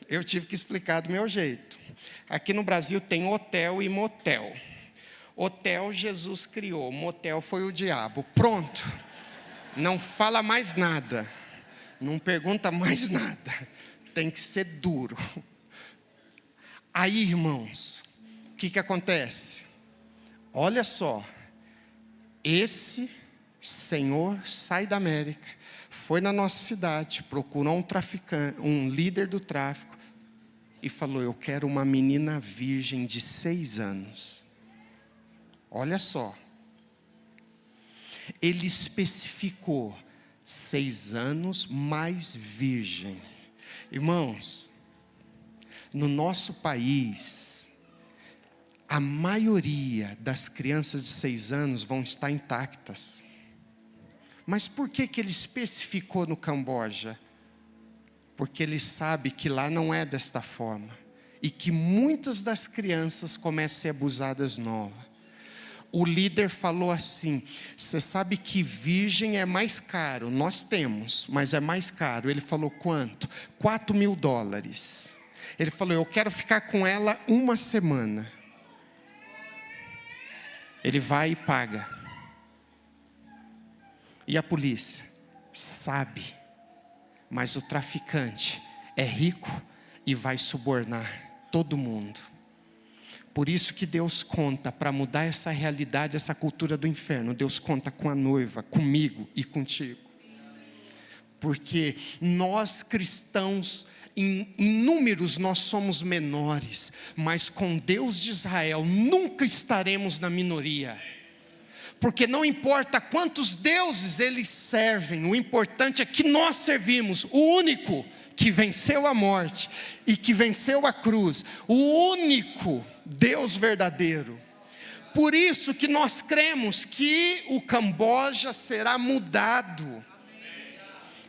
Eu tive que explicar do meu jeito. Aqui no Brasil tem hotel e motel. Hotel Jesus criou, motel foi o diabo. Pronto. Não fala mais nada. Não pergunta mais nada. Tem que ser duro. Aí, irmãos, o que acontece? Olha só. Esse senhor sai da América, foi na nossa cidade, procurou um traficante, um líder do tráfico, e falou: eu quero uma menina virgem de 6 anos. Olha só. Ele especificou 6 anos mais virgem. Irmãos, no nosso país, a maioria das crianças de 6 anos vão estar intactas. Mas por que ele especificou no Camboja? Porque ele sabe que lá não é desta forma, e que muitas das crianças começam a ser abusadas novas. O líder falou assim: você sabe que virgem é mais caro, nós temos, mas é mais caro. Ele falou: quanto? $4.000. Ele falou: eu quero ficar com ela 1 semana. Ele vai e paga. E a polícia sabe, mas o traficante é rico e vai subornar todo mundo. Por isso que Deus conta, para mudar essa realidade, essa cultura do inferno, Deus conta com a noiva, comigo e contigo. Porque nós cristãos, em números nós somos menores, mas com Deus de Israel nunca estaremos na minoria. Porque não importa quantos deuses eles servem, o importante é que nós servimos o único que venceu a morte e que venceu a cruz, o único Deus verdadeiro. Por isso que nós cremos que o Camboja será mudado.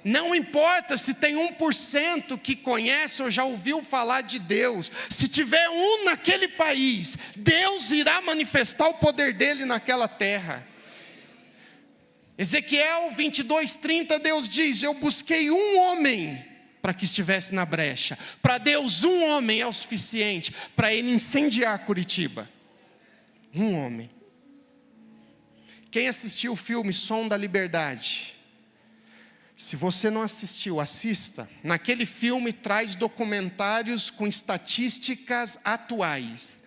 Não importa se tem 1% que conhece ou já ouviu falar de Deus. Se tiver um naquele país, Deus irá manifestar o poder dele naquela terra. Ezequiel 22:30, Deus diz: eu busquei um homem para que estivesse na brecha. Para Deus, um homem é o suficiente para ele incendiar Curitiba. Um homem. Quem assistiu o filme Som da Liberdade? Se você não assistiu, assista. Naquele filme traz documentários com estatísticas atuais.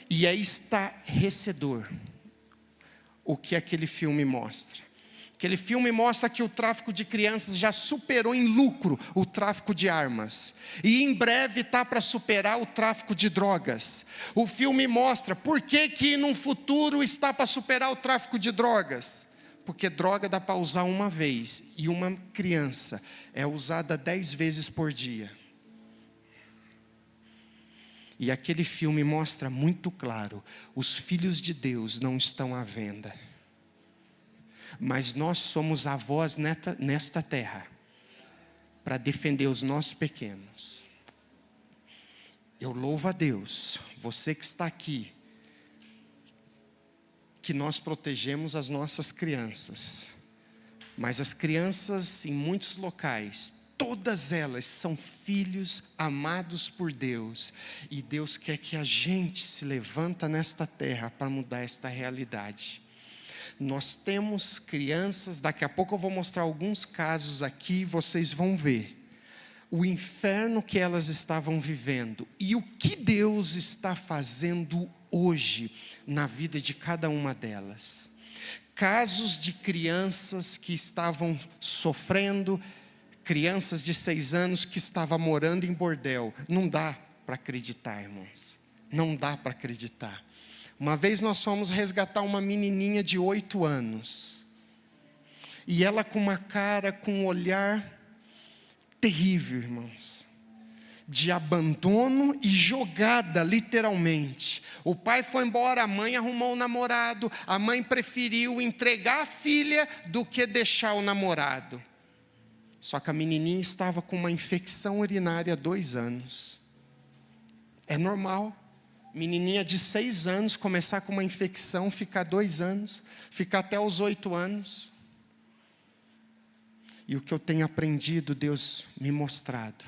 E é estarrecedor o que aquele filme mostra. Aquele filme mostra que o tráfico de crianças já superou em lucro o tráfico de armas. E em breve está para superar o tráfico de drogas. O filme mostra por que no futuro está para superar o tráfico de drogas. Porque droga dá para usar uma vez, e uma criança é usada 10 vezes por dia. E aquele filme mostra muito claro, os filhos de Deus não estão à venda. Mas nós somos a voz nesta terra, para defender os nossos pequenos. Eu louvo a Deus, você que está aqui, que nós protegemos as nossas crianças. Mas as crianças em muitos locais, todas elas são filhos amados por Deus. E Deus quer que a gente se levanta nesta terra para mudar esta realidade. Nós temos crianças, daqui a pouco eu vou mostrar alguns casos aqui, vocês vão ver. O inferno que elas estavam vivendo e o que Deus está fazendo hoje na vida de cada uma delas. Casos de crianças que estavam sofrendo, crianças de 6 anos que estavam morando em bordel. Não dá para acreditar, irmãos. Não dá para acreditar. Uma vez nós fomos resgatar uma menininha de 8 anos. E ela com uma cara, com um olhar terrível, irmãos, de abandono e jogada literalmente. O pai foi embora, a mãe arrumou um namorado, a mãe preferiu entregar a filha do que deixar o namorado. Só que a menininha estava com uma infecção urinária há 2 anos. É normal, menininha de 6 anos começar com uma infecção, ficar 2 anos, ficar até os 8 anos. E o que eu tenho aprendido, Deus me mostrado.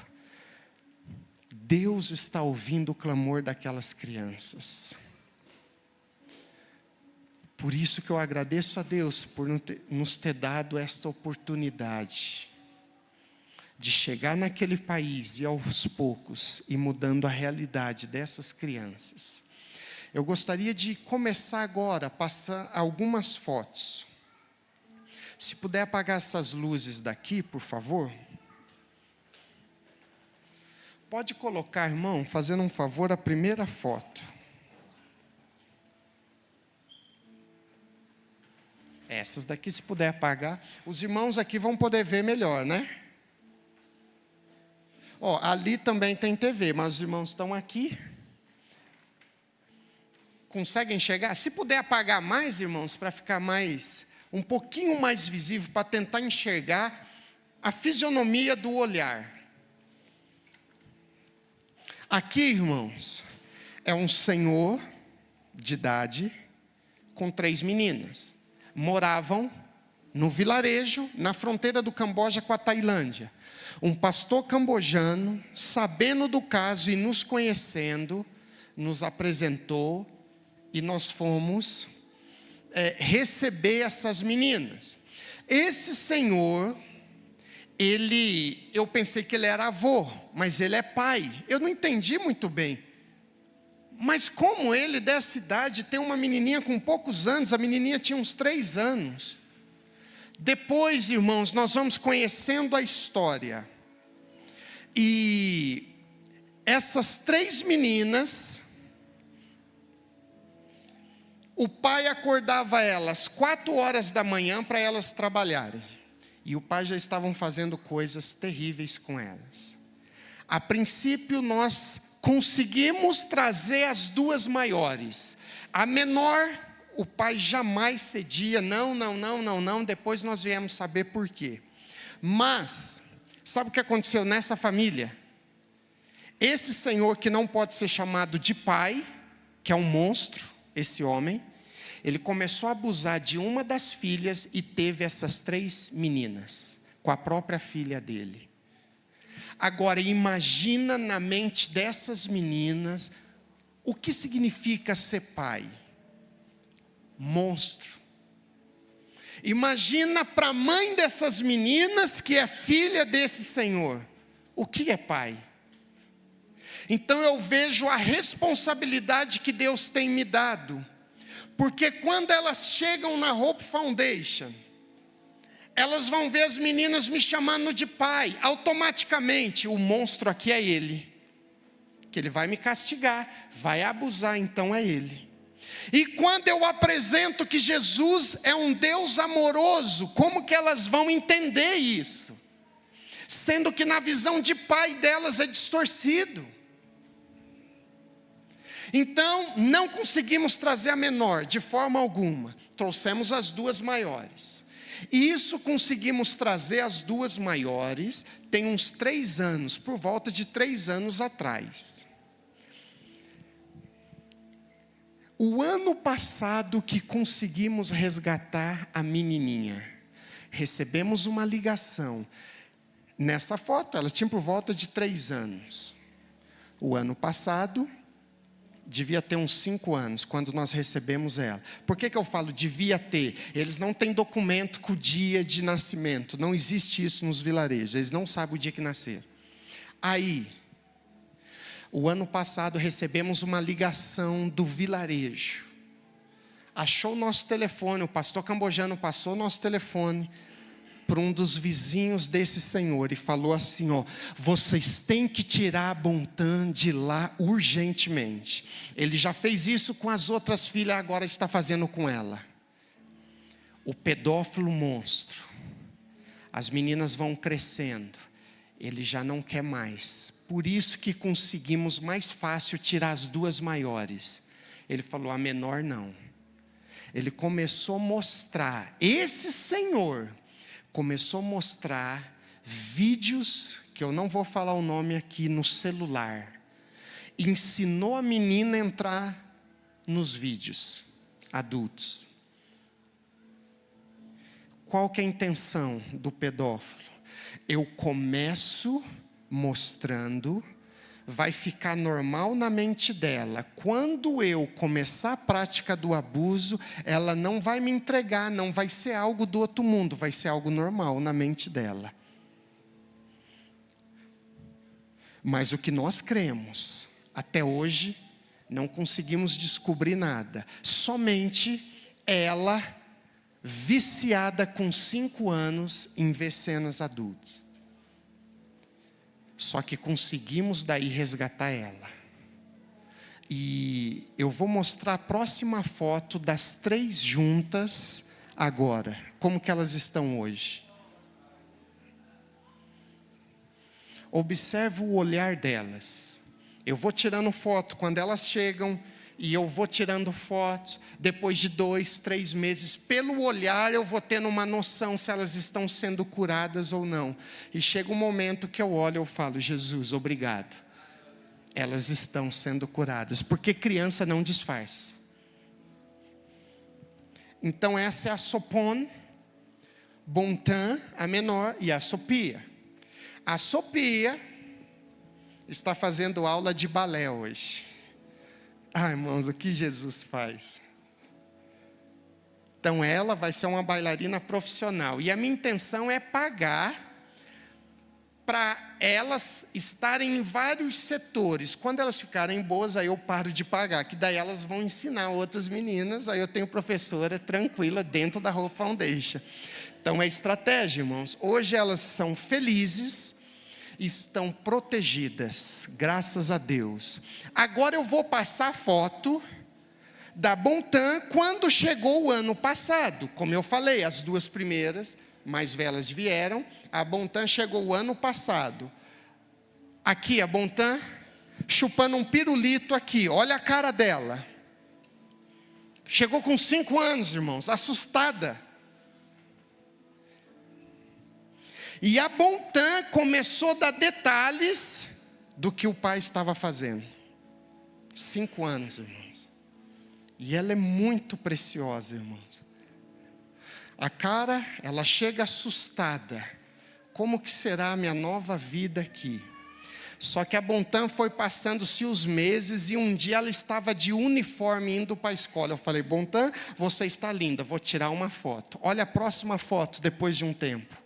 Deus está ouvindo o clamor daquelas crianças. Por isso que eu agradeço a Deus por nos ter dado esta oportunidade de chegar naquele país e aos poucos ir mudando a realidade dessas crianças. Eu gostaria de começar agora a passar algumas fotos. Se puder apagar essas luzes daqui, por favor. Pode colocar, irmão, fazendo um favor, a primeira foto. Essas daqui, se puder apagar. Os irmãos aqui vão poder ver melhor, né? Ó, ali também tem TV, mas os irmãos estão aqui. Conseguem enxergar? Se puder apagar mais, irmãos, para ficar um pouquinho mais visível, para tentar enxergar a fisionomia do olhar. Aqui, irmãos, é um senhor de idade com 3 meninas. Moravam no vilarejo, na fronteira do Camboja com a Tailândia. Um pastor cambojano, sabendo do caso e nos conhecendo, nos apresentou e nós fomos receber essas meninas. Esse senhor, eu pensei que ele era avô, mas ele é pai. Eu não entendi muito bem. mas como ele dessa idade tem uma menininha com poucos anos, a menininha tinha uns 3 anos. Depois, irmãos, nós vamos conhecendo a história. E essas 3 meninas, o pai acordava elas 4 horas da manhã para elas trabalharem. E o pai já estavam fazendo coisas terríveis com elas. A princípio nós conseguimos trazer as 2 maiores. A menor, o pai jamais cedia, não, depois nós viemos saber por quê. Mas, sabe o que aconteceu nessa família? Esse senhor que não pode ser chamado de pai, que é um monstro, esse homem, ele começou a abusar de uma das filhas e teve essas 3 meninas, com a própria filha dele. Agora, imagina na mente dessas meninas, o que significa ser pai? Monstro. Imagina para a mãe dessas meninas, que é filha desse senhor, o que é pai? Então eu vejo a responsabilidade que Deus tem me dado, porque quando elas chegam na Hope Foundation, elas vão ver as meninas me chamando de pai, automaticamente, o monstro aqui é ele, que ele vai me castigar, vai abusar, então é ele. E quando eu apresento que Jesus é um Deus amoroso, como que elas vão entender isso? Sendo que na visão de pai delas é distorcido. Então, não conseguimos trazer a menor, de forma alguma. Trouxemos as 2 maiores. E isso conseguimos trazer as 2 maiores, tem uns 3 anos, por volta de 3 anos atrás. O ano passado que conseguimos resgatar a menininha, recebemos uma ligação. Nessa foto, ela tinha por volta de 3 anos. O ano passado, devia ter uns 5 anos, quando nós recebemos ela. Por que eu falo devia ter? Eles não têm documento com o dia de nascimento. Não existe isso nos vilarejos. Eles não sabem o dia que nasceram. Aí, o ano passado recebemos uma ligação do vilarejo. Achou o nosso telefone, o pastor cambojano passou o nosso telefone para um dos vizinhos desse senhor e falou assim, vocês têm que tirar a Bontan de lá urgentemente. Ele já fez isso com as outras filhas, agora está fazendo com ela. O pedófilo monstro. As meninas vão crescendo, ele já não quer mais. Por isso que conseguimos mais fácil tirar as 2 maiores. Ele falou, a menor não. Ele começou a mostrar, esse senhor começou a mostrar vídeos, que eu não vou falar o nome aqui, no celular. Ensinou a menina a entrar nos vídeos adultos. Qual que é a intenção do pedófilo? Eu começo mostrando, vai ficar normal na mente dela. Quando eu começar a prática do abuso, ela não vai me entregar, não vai ser algo do outro mundo, vai ser algo normal na mente dela. Mas o que nós cremos, até hoje, não conseguimos descobrir nada. Somente ela, viciada com 5 anos em ver cenas adultas. Só que conseguimos daí resgatar ela. E eu vou mostrar a próxima foto das 3 juntas agora. Como que elas estão hoje. Observe o olhar delas. Eu vou tirando foto quando elas chegam. E eu vou tirando fotos, depois de 2, 3 meses, pelo olhar eu vou tendo uma noção se elas estão sendo curadas ou não. E chega um momento que eu olho e eu falo, Jesus, obrigado. Elas estão sendo curadas, porque criança não disfarça. Então essa é a Sopon, Bontan, a menor, e a Sofia. A Sofia está fazendo aula de balé hoje. Irmãos, o que Jesus faz? Então ela vai ser uma bailarina profissional. E a minha intenção é pagar para elas estarem em vários setores. Quando elas ficarem boas, aí eu paro de pagar, que daí elas vão ensinar outras meninas, aí eu tenho professora tranquila dentro da Hope Foundation. Então é estratégia, irmãos. Hoje elas são felizes, estão protegidas, graças a Deus. Agora eu vou passar a foto da Bontan quando chegou o ano passado. Como eu falei, as duas primeiras mais velhas vieram, a Bontan chegou o ano passado. Aqui a Bontan chupando um pirulito aqui, olha a cara dela. Chegou com 5 anos, irmãos, assustada. E a Bontan começou a dar detalhes do que o pai estava fazendo. 5 anos, irmãos. E ela é muito preciosa, irmãos. A cara, ela chega assustada. Como que será a minha nova vida aqui? Só que a Bontan foi passando-se os meses e um dia ela estava de uniforme indo para a escola. Eu falei, Bontan, você está linda, vou tirar uma foto. Olha a próxima foto depois de um tempo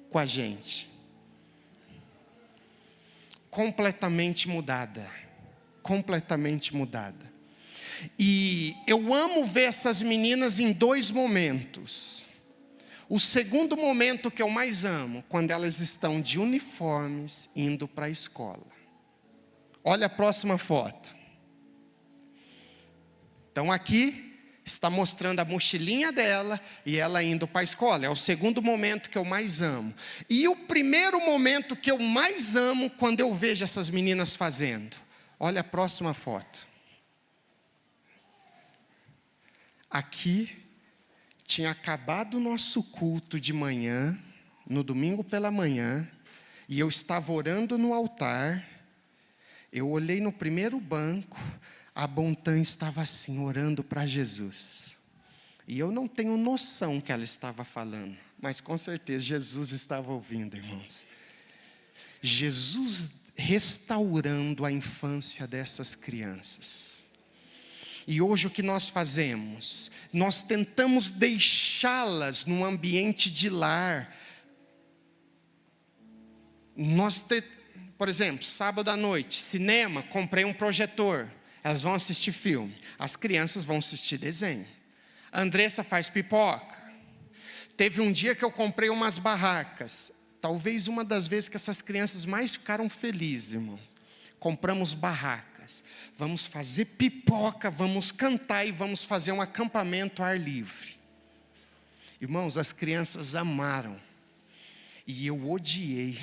com a gente. Completamente mudada. Completamente mudada. E eu amo ver essas meninas em 2 momentos. O segundo momento que eu mais amo, quando elas estão de uniformes indo para a escola. Olha a próxima foto. Então aqui está mostrando a mochilinha dela e ela indo para a escola. É o segundo momento que eu mais amo. E o primeiro momento que eu mais amo, quando eu vejo essas meninas fazendo. Olha a próxima foto. Aqui tinha acabado o nosso culto de manhã, no domingo pela manhã, e eu estava orando no altar. Eu olhei no primeiro banco, a Bontan estava assim, orando para Jesus. E eu não tenho noção que ela estava falando, mas com certeza Jesus estava ouvindo, irmãos. Jesus restaurando a infância dessas crianças. E hoje o que nós fazemos? Nós tentamos deixá-las num ambiente de lar. Por exemplo, sábado à noite, cinema, comprei um projetor. Elas vão assistir filme. As crianças vão assistir desenho. A Andressa faz pipoca. Teve um dia que eu comprei umas barracas. Talvez uma das vezes que essas crianças mais ficaram felizes, irmão. Compramos barracas. Vamos fazer pipoca, vamos cantar e vamos fazer um acampamento ao ar livre. Irmãos, as crianças amaram. E eu odiei.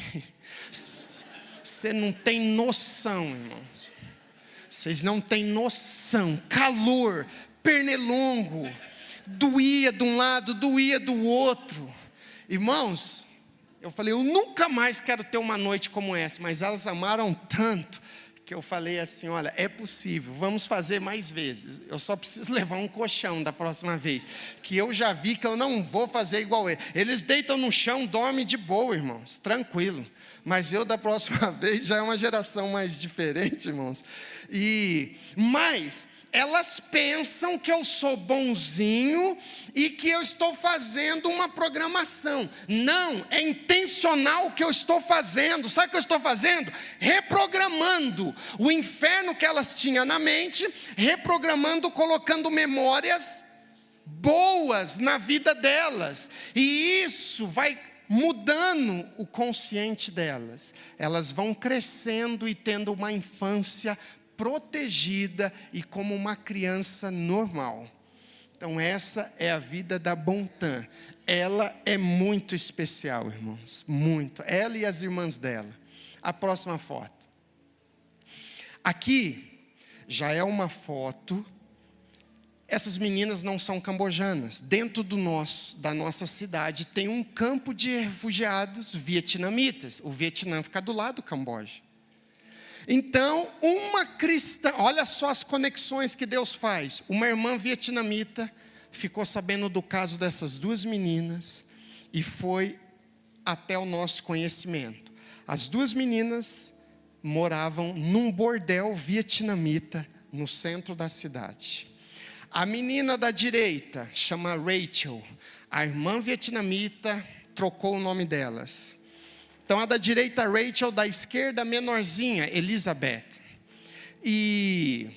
Você não tem noção, irmãos. Vocês não têm noção. Calor, pernilongo. Doía de um lado, doía do outro. Irmãos, eu falei, eu nunca mais quero ter uma noite como essa. Mas elas amaram tanto que eu falei assim, olha, é possível, vamos fazer mais vezes. Eu só preciso levar um colchão da próxima vez, que eu já vi que eu não vou fazer igual ele. Eles deitam no chão, dormem de boa, irmãos, tranquilo. Mas eu da próxima vez já é uma geração mais diferente, irmãos. Mas elas pensam que eu sou bonzinho e que eu estou fazendo uma programação. Não, é intencional o que eu estou fazendo. Sabe o que eu estou fazendo? Reprogramando o inferno que elas tinham na mente, reprogramando, colocando memórias boas na vida delas. E isso vai mudando o consciente delas. Elas vão crescendo e tendo uma infância protegida e como uma criança normal. Então essa é a vida da Bontan. Ela é muito especial, irmãos, muito. Ela e as irmãs dela. A próxima foto. Aqui já é uma foto. Essas meninas não são cambojanas. Dentro da nossa cidade tem um campo de refugiados vietnamitas. O Vietnã fica do lado do Camboja. Então, uma cristã, olha só as conexões que Deus faz. Uma irmã vietnamita ficou sabendo do caso dessas 2 meninas e foi até o nosso conhecimento. As 2 meninas moravam num bordel vietnamita no centro da cidade. A menina da direita chama Rachel. A irmã vietnamita trocou o nome delas. Então, a da direita, Rachel, da esquerda, a menorzinha, Elizabeth. E,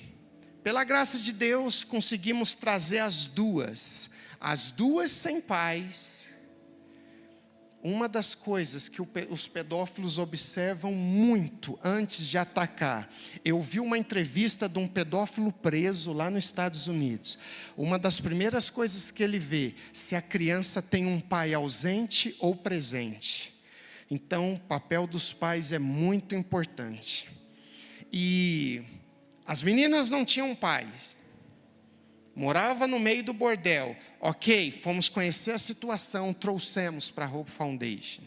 pela graça de Deus, conseguimos trazer as duas sem pais. Uma das coisas que os pedófilos observam muito antes de atacar, eu vi uma entrevista de um pedófilo preso lá nos Estados Unidos. Uma das primeiras coisas que ele vê, se a criança tem um pai ausente ou presente. Então, o papel dos pais é muito importante. E as meninas não tinham pais. Morava no meio do bordel. Ok, fomos conhecer a situação, trouxemos para a Hope Foundation.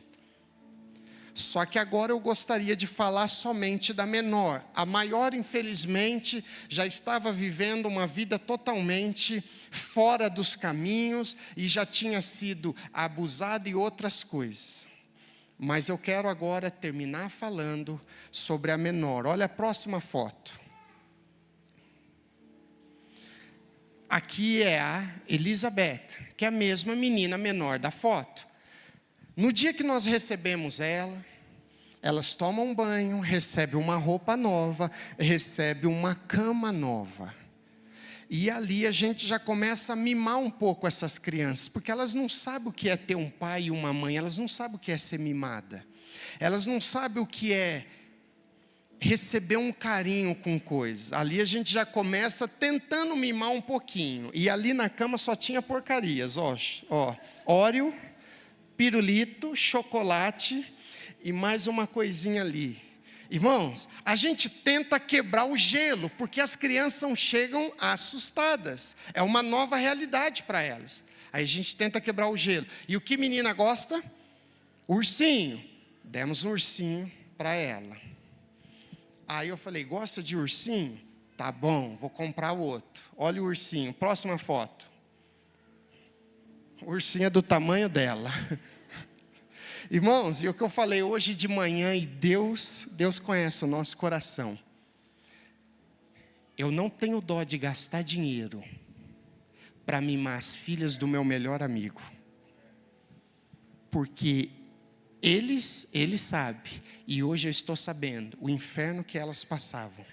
Só que agora eu gostaria de falar somente da menor. A maior, infelizmente, já estava vivendo uma vida totalmente fora dos caminhos e já tinha sido abusada e outras coisas. Mas eu quero agora terminar falando sobre a menor. Olha a próxima foto. Aqui é a Elizabeth, que é a mesma menina menor da foto. No dia que nós recebemos elas tomam banho, recebem uma roupa nova, recebem uma cama nova. E ali a gente já começa a mimar um pouco essas crianças, porque elas não sabem o que é ter um pai e uma mãe, elas não sabem o que é ser mimada. Elas não sabem o que é receber um carinho com coisas. Ali a gente já começa tentando mimar um pouquinho. E ali na cama só tinha porcarias, ó, Oreo, pirulito, chocolate e mais uma coisinha ali. Irmãos, a gente tenta quebrar o gelo, porque as crianças chegam assustadas. É uma nova realidade para elas. Aí a gente tenta quebrar o gelo. E o que menina gosta? Ursinho. Demos um ursinho para ela. Aí eu falei, gosta de ursinho? Tá bom, vou comprar outro. Olha o ursinho, próxima foto. O ursinho é do tamanho dela. Irmãos, e o que eu falei hoje de manhã, e Deus conhece o nosso coração. Eu não tenho dó de gastar dinheiro para mimar as filhas do meu melhor amigo. Porque ele sabe, e hoje eu estou sabendo, o inferno que elas passavam.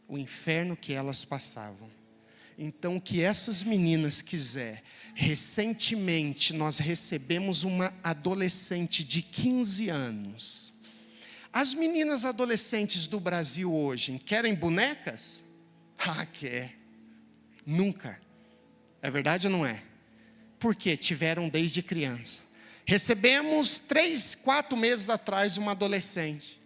O inferno que elas passavam. Então, o que essas meninas quiser, recentemente nós recebemos uma adolescente de 15 anos. As meninas adolescentes do Brasil hoje, querem bonecas? Ah, quer. Nunca. É verdade ou não é? Porque tiveram desde criança. Recebemos 3, 4 meses atrás uma adolescente.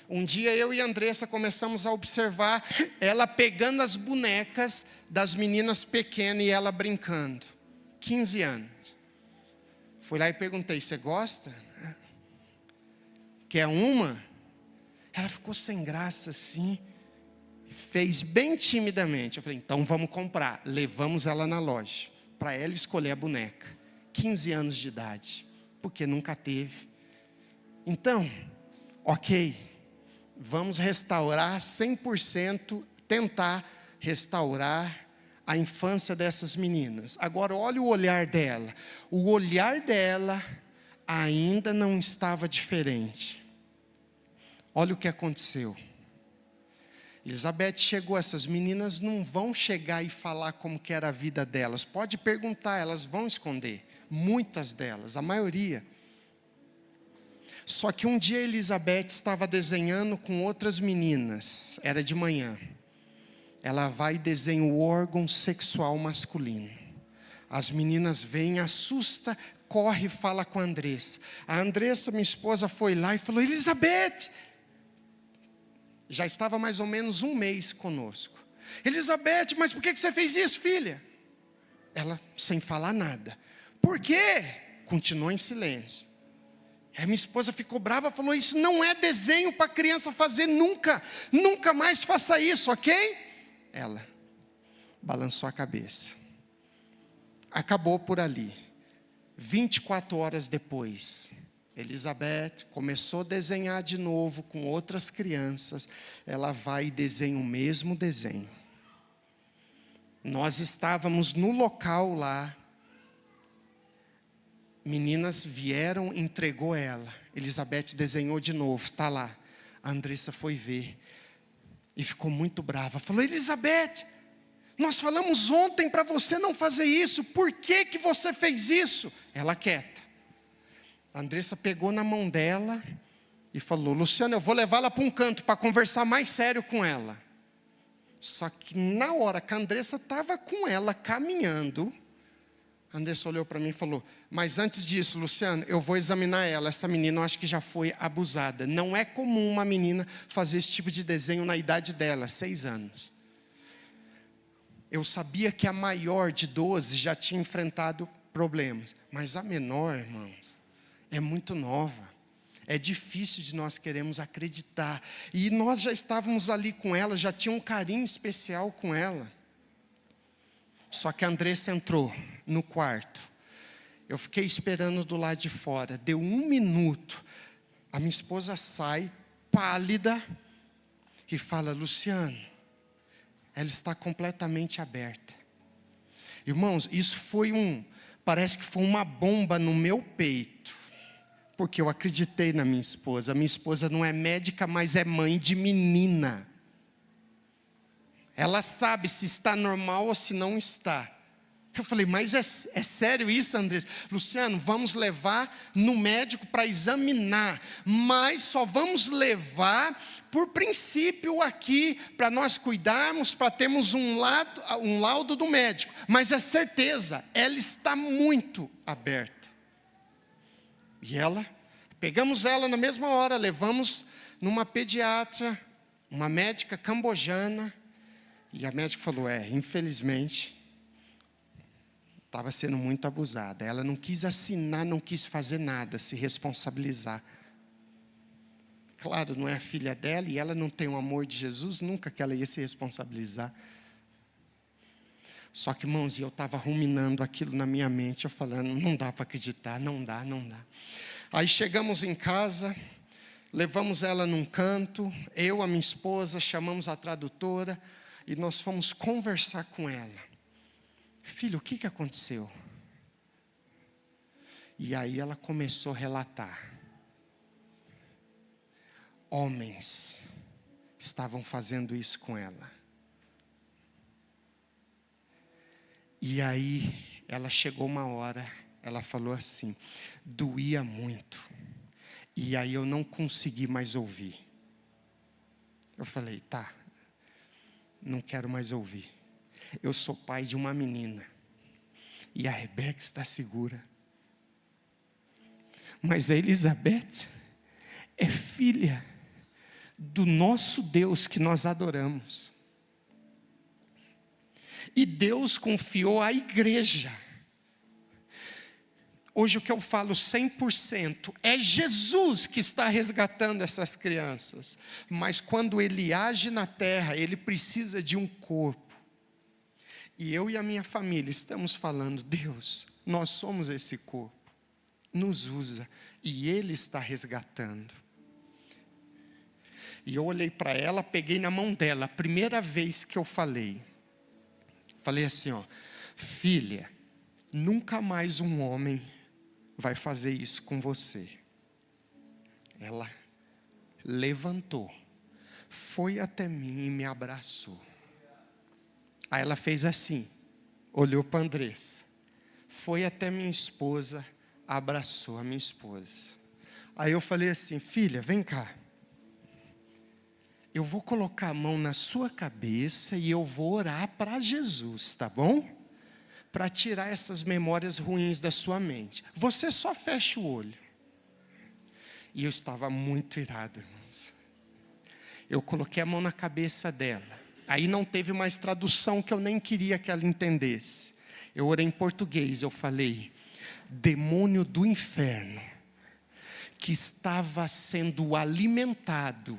Um dia eu e a Andressa começamos a observar ela pegando as bonecas das meninas pequenas e ela brincando. 15 anos. Fui lá e perguntei, você gosta? Quer uma? Ela ficou sem graça assim. Fez bem timidamente. Eu falei, então vamos comprar. Levamos ela na loja, para ela escolher a boneca. 15 anos de idade. Porque nunca teve. Então, ok, vamos restaurar 100%, tentar restaurar a infância dessas meninas. Agora, olha o olhar dela. O olhar dela ainda não estava diferente. Olha o que aconteceu. Elizabeth chegou, essas meninas não vão chegar e falar como que era a vida delas. Pode perguntar, elas vão esconder. Muitas delas, a maioria. Só que um dia Elizabeth estava desenhando com outras meninas, era de manhã. Ela vai e desenha o órgão sexual masculino. As meninas vêm, assusta, corre e fala com a Andressa. A Andressa, minha esposa, foi lá e falou, Elizabeth, já estava mais ou menos 1 mês conosco. Elizabeth, mas por que você fez isso, filha? Ela, sem falar nada. Por quê? Continuou em silêncio. Aí minha esposa ficou brava, falou, isso não é desenho para criança fazer nunca. Nunca mais faça isso, ok? Ela balançou a cabeça. Acabou por ali. 24 horas depois, Elizabeth começou a desenhar de novo com outras crianças. Ela vai e desenha o mesmo desenho. Nós estávamos no local lá. Meninas vieram, entregou ela. Elizabeth desenhou de novo, está lá. A Andressa foi ver e ficou muito brava. Falou: Elizabeth, nós falamos ontem para você não fazer isso. Por que que você fez isso? Ela quieta. A Andressa pegou na mão dela e falou: Luciano, eu vou levá-la para um canto para conversar mais sério com ela. Só que na hora que a Andressa estava com ela caminhando, a Andressa olhou para mim e falou: mas antes disso, Luciano, eu vou examinar ela. Essa menina eu acho que já foi abusada. Não é comum uma menina fazer esse tipo de desenho na idade dela, 6 anos. Eu sabia que a maior de 12 já tinha enfrentado problemas. Mas a menor, irmãos, é muito nova. É difícil de nós queremos acreditar. E nós já estávamos ali com ela, já tinha um carinho especial com ela. Só que a Andressa entrou no quarto. Eu fiquei esperando do lado de fora. Deu 1 minuto. A minha esposa sai, pálida, e fala: Luciano, ela está completamente aberta. Irmãos, isso parece que foi uma bomba no meu peito. Porque eu acreditei na minha esposa. A minha esposa não é médica, mas é mãe de menina. Ela sabe se está normal ou se não está. Eu falei: mas é sério isso, Andressa? Luciano, vamos levar no médico para examinar. Mas só vamos levar por princípio aqui, para nós cuidarmos, para termos um laudo do médico. Mas é certeza, ela está muito aberta. E pegamos ela na mesma hora, levamos numa pediatra, uma médica cambojana. E a médica falou: infelizmente, estava sendo muito abusada. Ela não quis assinar, não quis fazer nada, se responsabilizar. Claro, não é a filha dela e ela não tem o amor de Jesus, nunca que ela ia se responsabilizar. Só que, irmãos, eu estava ruminando aquilo na minha mente, eu falando: não dá para acreditar, não dá. Aí chegamos em casa, levamos ela num canto, eu, a minha esposa, chamamos a tradutora, e nós fomos conversar com ela. Filho, o que aconteceu? E aí ela começou a relatar. Homens estavam fazendo isso com ela. E aí ela chegou uma hora, ela falou assim: doía muito. E aí eu não consegui mais ouvir. Eu falei: tá, não quero mais ouvir. Eu sou pai de uma menina. E a Rebeca está segura. Mas a Elizabeth é filha do nosso Deus que nós adoramos. E Deus confiou à igreja. Hoje o que eu falo 100%, é Jesus que está resgatando essas crianças. Mas quando Ele age na terra, Ele precisa de um corpo. E eu e a minha família estamos falando: Deus, nós somos esse corpo. Nos usa. E Ele está resgatando. E eu olhei para ela, peguei na mão dela, a primeira vez que eu falei assim: filha, nunca mais um homem vai fazer isso com você. Ela levantou, foi até mim e me abraçou. Aí ela fez assim, olhou para Andressa, foi até minha esposa, abraçou a minha esposa. Aí eu falei assim: filha, vem cá. Eu vou colocar a mão na sua cabeça e eu vou orar para Jesus, tá bom? Para tirar essas memórias ruins da sua mente. Você só fecha o olho. E eu estava muito irado, irmãos. Eu coloquei a mão na cabeça dela. Aí não teve mais tradução, que eu nem queria que ela entendesse. Eu orei em português, eu falei: demônio do inferno, que estava sendo alimentado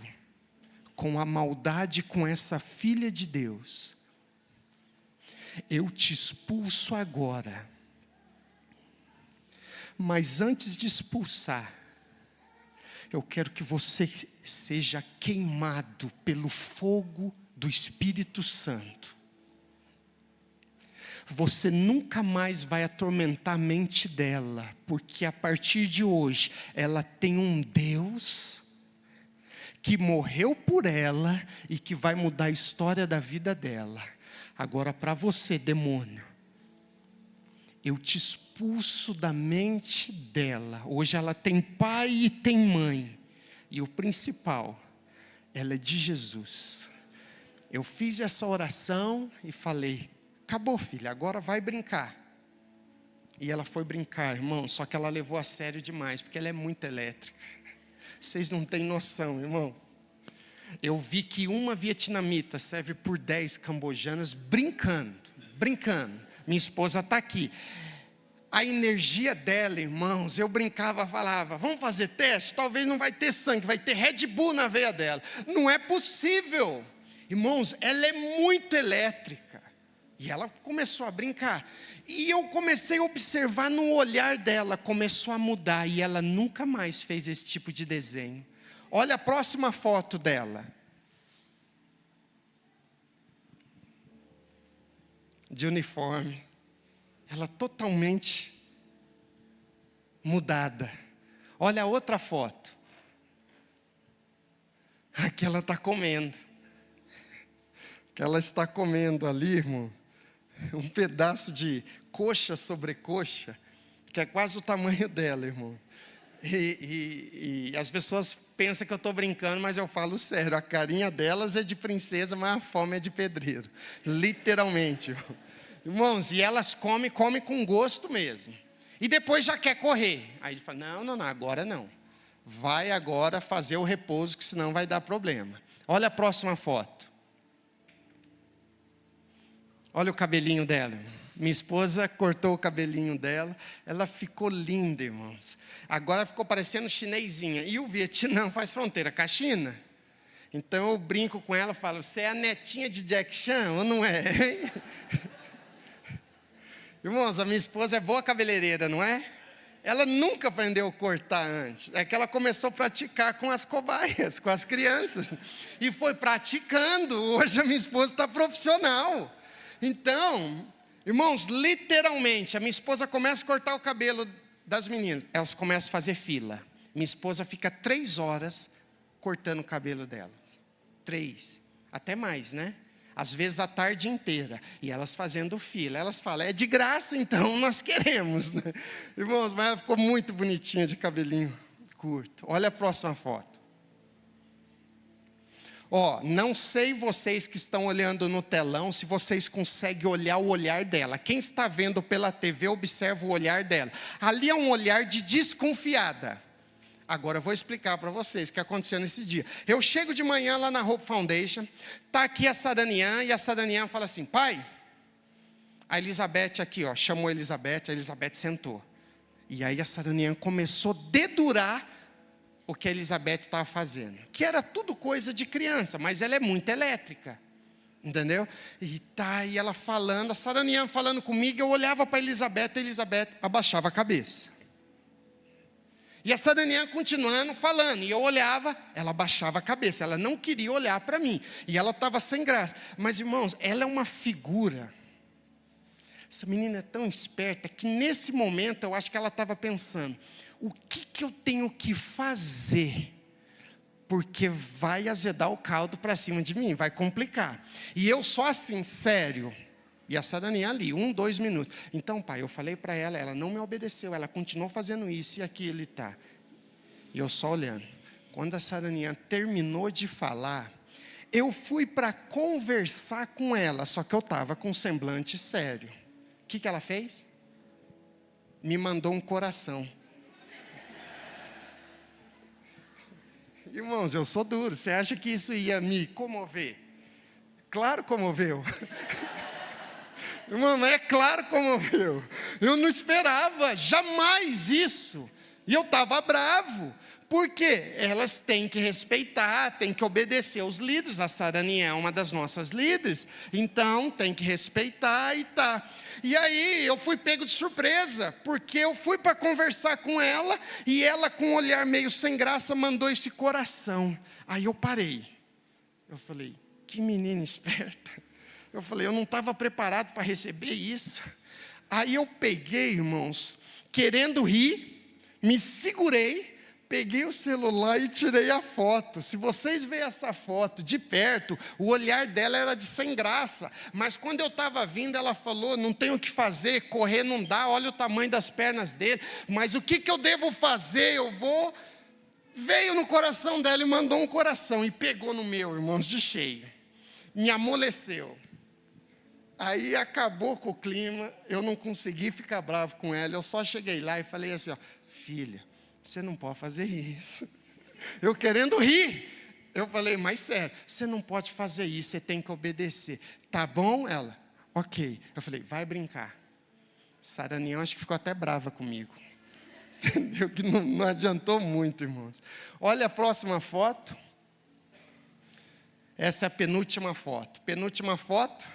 com a maldade com essa filha de Deus, eu te expulso agora. Mas antes de expulsar, eu quero que você seja queimado pelo fogo do Espírito Santo. você nunca mais vai atormentar a mente dela, porque a partir de hoje, ela tem um Deus que morreu por ela e que vai mudar a história da vida dela. Agora, para você, demônio, eu te expulso da mente dela. Hoje ela tem pai e tem mãe, e o principal, ela é de Jesus. Eu fiz essa oração e falei: acabou, filha, agora vai brincar. E ela foi brincar, irmão, só que ela levou a sério demais, porque ela é muito elétrica. Vocês não têm noção, irmão. Eu vi que uma vietnamita serve por 10 cambojanas brincando. Minha esposa está aqui. A energia dela, irmãos, eu brincava, falava: vamos fazer teste? Talvez não vai ter sangue, vai ter Red Bull na veia dela. Não é possível. Irmãos, ela é muito elétrica. E ela começou a brincar. E eu comecei a observar no olhar dela, começou a mudar. E ela nunca mais fez esse tipo de desenho. Olha a próxima foto dela. De uniforme. Ela totalmente mudada. Olha a outra foto. Aqui ela está comendo. Que ela está comendo ali, irmão, um pedaço de coxa sobre coxa, que é quase o tamanho dela, irmão. E as pessoas pensam que eu estou brincando, mas eu falo sério. A carinha delas é de princesa, mas a fome é de pedreiro. Literalmente, irmão. Irmãos, e elas comem com gosto mesmo. E depois já quer correr. Aí ele fala: não, agora não. Vai agora fazer o repouso, que senão vai dar problema. Olha a próxima foto. Olha o cabelinho dela. Minha esposa cortou o cabelinho dela. Ela ficou linda, irmãos. Agora ficou parecendo chinesinha. E o Vietnã faz fronteira com a China. Então eu brinco com ela, falo: você é a netinha de Jack Chan ou não é? Irmãos, a minha esposa é boa cabeleireira, não é? Ela nunca aprendeu a cortar antes. É que ela começou a praticar com as cobaias, com as crianças. E foi praticando. Hoje a minha esposa está profissional. Então, irmãos, literalmente, a minha esposa começa a cortar o cabelo das meninas. Elas começam a fazer fila. Minha esposa fica 3 horas cortando o cabelo delas. 3, até mais, né? Às vezes a tarde inteira. E elas fazendo fila. Elas falam: é de graça, então nós queremos, né? Irmãos, mas ela ficou muito bonitinha de cabelinho curto. Olha a próxima foto. Não sei vocês que estão olhando no telão, se vocês conseguem olhar o olhar dela. Quem está vendo pela TV, observa o olhar dela. Ali é um olhar de desconfiada. Agora eu vó explicar para vocês o que aconteceu nesse dia. Eu chego de manhã lá na Hope Foundation, está aqui a Saranian, e a Saranian fala assim: pai, a Elizabeth aqui, chamou a Elizabeth sentou. E aí a Saranian começou a dedurar o que a Elizabeth estava fazendo. Que era tudo coisa de criança, mas ela é muito elétrica. Entendeu? E tá aí ela falando, a Saranian falando comigo, eu olhava para a Elizabeth abaixava a cabeça. E a Saranian continuando falando, e eu olhava, ela abaixava a cabeça, ela não queria olhar para mim, e ela estava sem graça. Mas irmãos, ela é uma figura. Essa menina é tão esperta, que nesse momento eu acho que ela estava pensando: o que eu tenho que fazer? Porque vai azedar o caldo para cima de mim, vai complicar. E eu só assim, sério. E a Saranian ali, 2 minutos. Então, pai, eu falei para ela, ela não me obedeceu, ela continuou fazendo isso, e aqui ele está. E eu só olhando. Quando a Saranian terminou de falar, eu fui para conversar com ela, só que eu estava com um semblante sério. O que ela fez? Me mandou um coração. Irmãos, eu sou duro, você acha que isso ia me comover? Claro que comoveu. Irmão, é claro que comoveu. Eu não esperava jamais isso. E eu estava bravo. Por quê? Elas têm que respeitar, têm que obedecer os líderes. A Saranian é uma das nossas líderes. Então, tem que respeitar e tá. E aí, eu fui pego de surpresa. Porque eu fui para conversar com ela. E ela, com um olhar meio sem graça, mandou esse coração. Aí eu parei. Eu falei: que menina esperta. Eu falei, eu não estava preparado para receber isso. Aí eu peguei, irmãos, querendo rir, me segurei, peguei o celular e tirei a foto. Se vocês verem essa foto de perto, o olhar dela era de sem graça. Mas quando eu estava vindo, ela falou, não tenho o que fazer, correr não dá, olha o tamanho das pernas dele. Mas o que eu devo fazer? Eu vou... Veio no coração dela e mandou um coração. E pegou no meu, irmãos, de cheio. Me amoleceu. Aí acabou com o clima, eu não consegui ficar bravo com ela. Eu só cheguei lá e falei assim, ó, filha, você não pode fazer isso. Eu querendo rir. Eu falei, mas sério, você não pode fazer isso, você tem que obedecer. Tá bom? Ela, ok. Eu falei, vai brincar. Saranião acho que ficou até brava comigo. Entendeu? Que não adiantou muito, irmãos. Olha a próxima foto. Essa é a penúltima foto. Penúltima foto,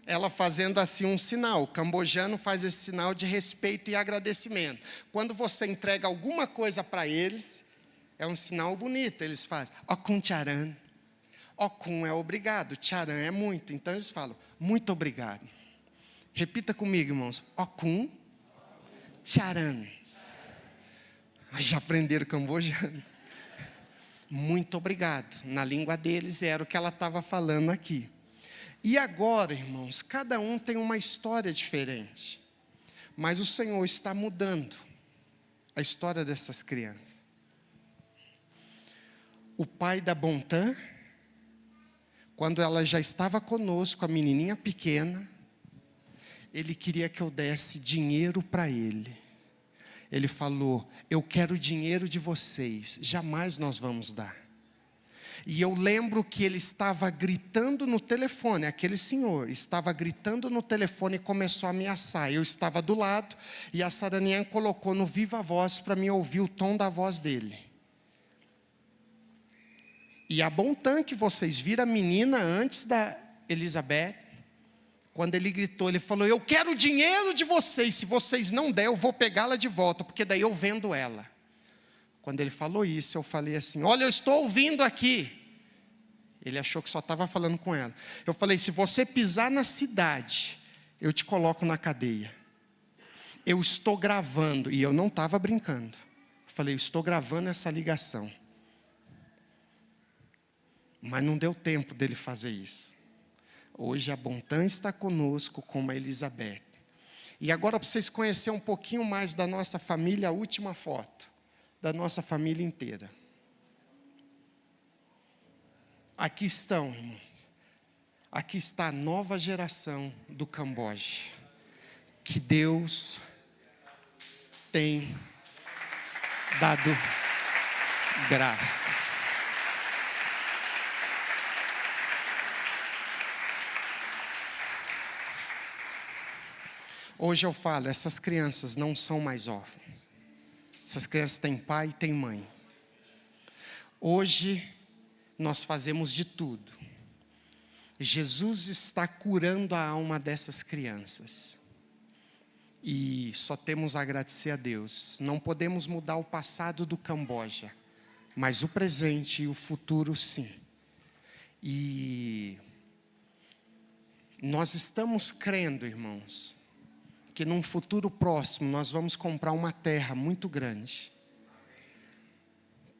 ela fazendo assim um sinal. O cambojano faz esse sinal de respeito e agradecimento. Quando você entrega alguma coisa para eles, é um sinal bonito. Eles fazem, okun charan. Okun é obrigado, charan é muito. Então eles falam, muito obrigado. Repita comigo, irmãos. Okun charan. Já aprenderam cambojano. Muito obrigado. Na língua deles era o que ela estava falando aqui. E agora, irmãos, cada um tem uma história diferente. Mas o Senhor está mudando a história dessas crianças. O pai da Bontan, quando ela já estava conosco, a menininha pequena, ele queria que eu desse dinheiro para ele. Ele falou, eu quero o dinheiro de vocês, jamais nós vamos dar. E eu lembro que ele estava gritando no telefone, aquele senhor estava gritando no telefone e começou a ameaçar. Eu estava do lado e a Saranian colocou no viva voz para me ouvir o tom da voz dele. E a Bontan que vocês viram, a menina antes da Elizabeth, quando ele gritou, ele falou, eu quero o dinheiro de vocês, se vocês não der, eu vou pegá-la de volta, porque daí eu vendo ela. Quando ele falou isso, eu falei assim, olha, eu estou ouvindo aqui. Ele achou que só estava falando com ela. Eu falei, se você pisar na cidade, eu te coloco na cadeia. Eu estou gravando, e eu não estava brincando. Eu falei, eu estou gravando essa ligação. Mas não deu tempo dele fazer isso. Hoje a Bontan está conosco como a Elizabeth. E agora para vocês conhecerem um pouquinho mais da nossa família, a última foto. Da nossa família inteira. Aqui estão, irmãos. Aqui está a nova geração do Camboja. Que Deus tem dado graça. Hoje eu falo, essas crianças não são mais órfãs. Essas crianças têm pai e têm mãe. Hoje, nós fazemos de tudo. Jesus está curando a alma dessas crianças. E só temos a agradecer a Deus. Não podemos mudar o passado do Camboja, mas o presente e o futuro sim. E nós estamos crendo, irmãos, que num futuro próximo nós vamos comprar uma terra muito grande.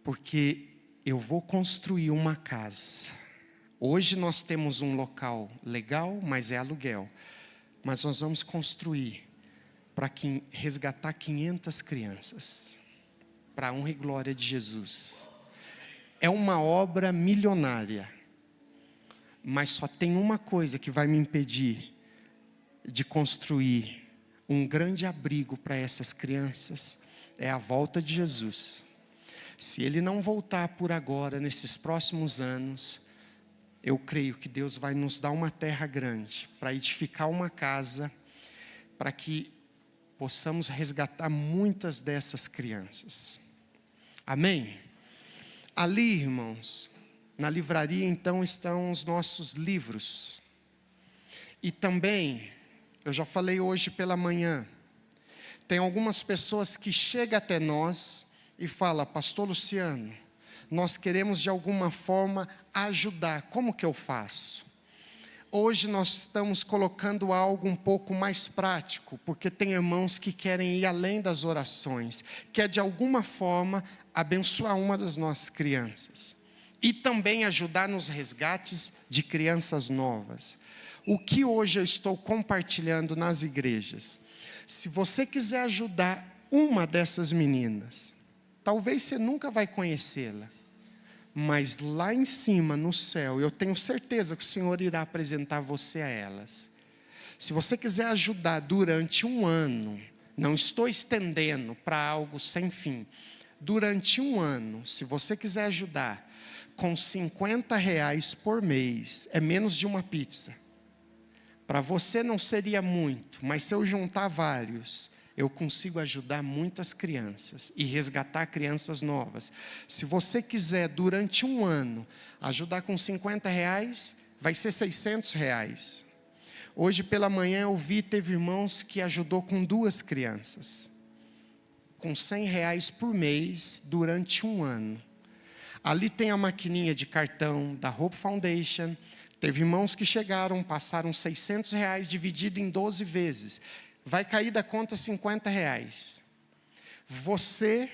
Porque eu vou construir uma casa. Hoje nós temos um local legal, mas é aluguel. Mas nós vamos construir para resgatar 500 crianças. Para a honra e glória de Jesus. É uma obra milionária. Mas só tem uma coisa que vai me impedir de construir um grande abrigo para essas crianças, é a volta de Jesus. Se Ele não voltar por agora, nesses próximos anos, eu creio que Deus vai nos dar uma terra grande, para edificar uma casa, para que possamos resgatar muitas dessas crianças. Amém? Ali, irmãos, na livraria então estão os nossos livros. E também, eu já falei hoje pela manhã, tem algumas pessoas que chegam até nós e falam, pastor Luciano, nós queremos de alguma forma ajudar, como que eu faço? hoje nós estamos colocando algo um pouco mais prático, porque tem irmãos que querem ir além das orações, quer de alguma forma abençoar uma das nossas crianças. E também ajudar nos resgates de crianças novas. O que hoje eu estou compartilhando nas igrejas? Se você quiser ajudar uma dessas meninas, talvez você nunca vai conhecê-la, mas lá em cima, no céu, eu tenho certeza que o Senhor irá apresentar você a elas. Se você quiser ajudar durante um ano, não estou estendendo para algo sem fim, durante um ano, se você quiser ajudar, com R$50 por mês, é menos de uma pizza. Para você não seria muito, mas se eu juntar vários, eu consigo ajudar muitas crianças e resgatar crianças novas. Se você quiser, durante um ano, ajudar com R$50, vai ser R$600. Hoje pela manhã eu vi, teve irmãos que ajudou com 2 crianças, com R$100 por mês, durante um ano. Ali tem a maquininha de cartão da Hope Foundation. Teve irmãos que chegaram, passaram R$600 dividido em 12 vezes. Vai cair da conta R$50. Você,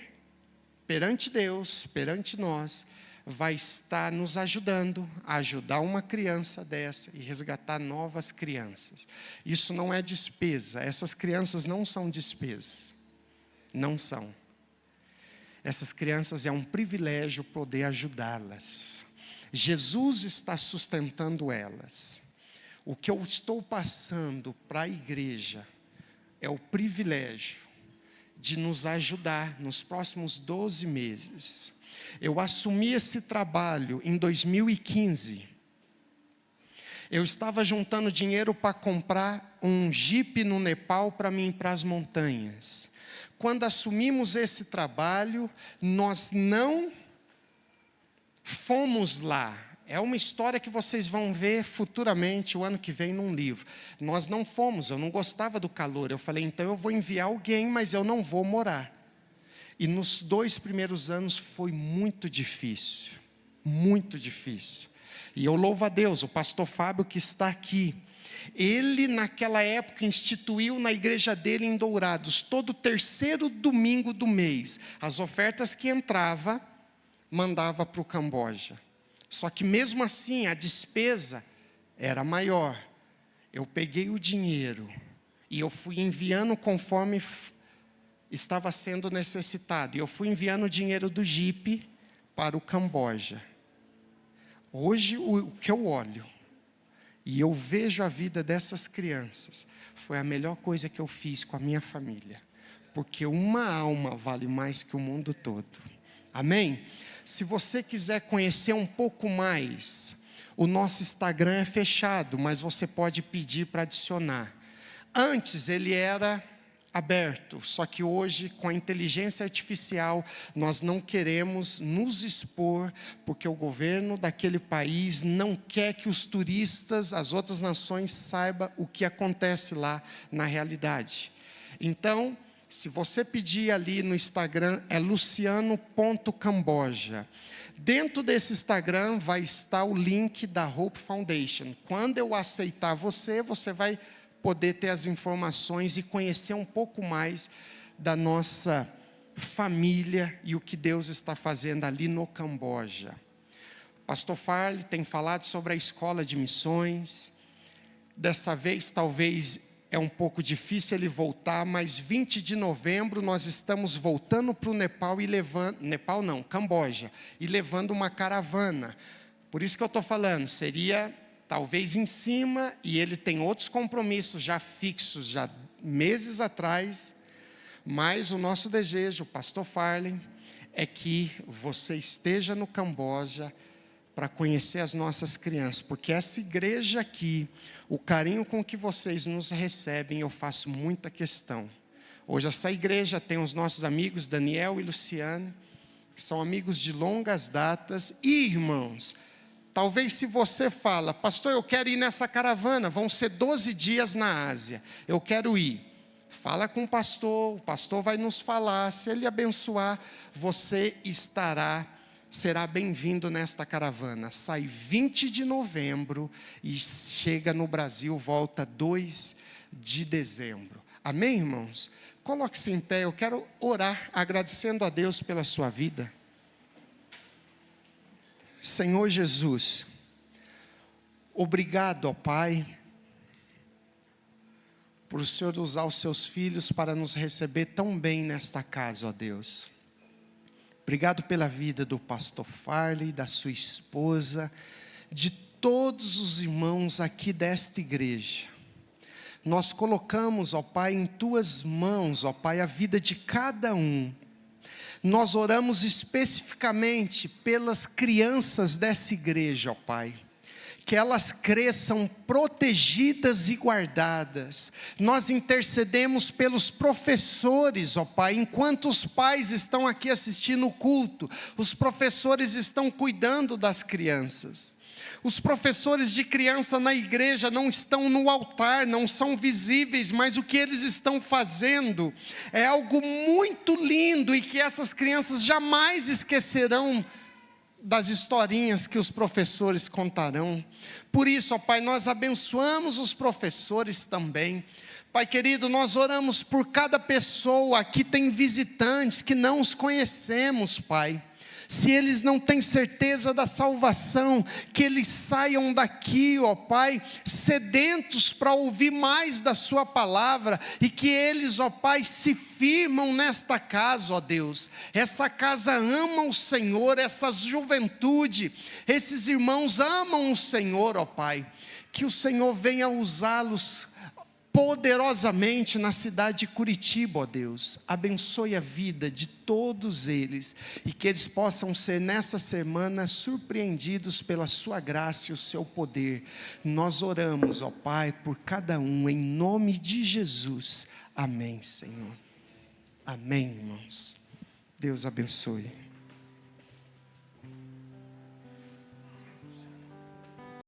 perante Deus, perante nós, vai estar nos ajudando a ajudar uma criança dessa e resgatar novas crianças. Isso não é despesa. Essas crianças não são despesas. Não são. Essas crianças é um privilégio poder ajudá-las. Jesus está sustentando elas. O que eu estou passando para a igreja é o privilégio de nos ajudar nos próximos 12 meses. Eu assumi esse trabalho em 2015. Eu estava juntando dinheiro para comprar um Jeep no Nepal para mim ir para as montanhas. Quando assumimos esse trabalho, nós não fomos lá. É uma história que vocês vão ver futuramente, o ano que vem, num livro. Nós não fomos, eu não gostava do calor. Eu falei, então eu vou enviar alguém, mas eu não vou morar. E nos 2 primeiros anos foi muito difícil. Muito difícil. E eu louvo a Deus, o pastor Fábio que está aqui. Ele, naquela época, instituiu na igreja dele em Dourados, todo 3º domingo do mês, as ofertas que entrava, mandava para o Camboja. Só que mesmo assim, a despesa era maior. Eu peguei o dinheiro e eu fui enviando conforme estava sendo necessitado. E eu fui enviando o dinheiro do Jeep para o Camboja. Hoje, o que eu olho e eu vejo a vida dessas crianças, foi a melhor coisa que eu fiz com a minha família. Porque uma alma vale mais que o mundo todo. Amém? Se você quiser conhecer um pouco mais, o nosso Instagram é fechado, mas você pode pedir para adicionar. Antes ele era aberto, só que hoje, com a inteligência artificial, nós não queremos nos expor, porque o governo daquele país não quer que os turistas, as outras nações, saibam o que acontece lá na realidade. Então, se você pedir ali no Instagram, é luciano.camboja. Dentro desse Instagram vai estar o link da Hope Foundation. Quando eu aceitar você, você vai poder ter as informações e conhecer um pouco mais da nossa família e o que Deus está fazendo ali no Camboja. O pastor Farley tem falado sobre a escola de missões. Dessa vez, talvez é um pouco difícil ele voltar, mas 20 de novembro nós estamos voltando para o Nepal e levando, Camboja, e levando uma caravana. Por isso que eu estou falando, seria talvez em cima, e ele tem outros compromissos já fixos, já meses atrás, mas o nosso desejo, o pastor Farley, é que você esteja no Camboja para conhecer as nossas crianças, porque essa igreja aqui, o carinho com que vocês nos recebem, eu faço muita questão. Hoje essa igreja tem os nossos amigos Daniel e Luciane, que são amigos de longas datas, e irmãos, talvez se você fala, pastor, eu quero ir nessa caravana, vão ser 12 dias na Ásia, eu quero ir. Fala com o pastor vai nos falar, se ele abençoar, você estará será bem-vindo nesta caravana. Sai 20 de novembro e chega no Brasil, volta 2 de dezembro. Amém, irmãos? Coloque-se em pé, eu quero orar agradecendo a Deus pela sua vida. Senhor Jesus, obrigado, ó Pai, por o Senhor usar os seus filhos para nos receber tão bem nesta casa, ó Deus. Obrigado pela vida do pastor Farley, da sua esposa, de todos os irmãos aqui desta igreja. Nós colocamos, ó Pai, em tuas mãos, ó Pai, a vida de cada um. Nós oramos especificamente pelas crianças dessa igreja, ó Pai. Que elas cresçam protegidas e guardadas. Nós intercedemos pelos professores, ó Pai, enquanto os pais estão aqui assistindo o culto, os professores estão cuidando das crianças. Os professores de criança na igreja não estão no altar, não são visíveis, mas o que eles estão fazendo é algo muito lindo e que essas crianças jamais esquecerão das historinhas que os professores contarão. Por isso, ó Pai, nós abençoamos os professores também. Pai querido, nós oramos por cada pessoa. Aqui tem visitantes que não os conhecemos, Pai. Se eles não têm certeza da salvação, que eles saiam daqui, ó Pai, sedentos para ouvir mais da sua palavra, e que eles, ó Pai, se firmam nesta casa, ó Deus. Essa casa ama o Senhor, essa juventude, esses irmãos amam o Senhor, ó Pai. Que o Senhor venha usá-los poderosamente na cidade de Curitiba, ó Deus. Abençoe a vida de todos eles, e que eles possam ser nessa semana surpreendidos pela sua graça e o seu poder. Nós oramos, ó Pai, por cada um, em nome de Jesus. Amém, Senhor. Amém, irmãos. Deus abençoe.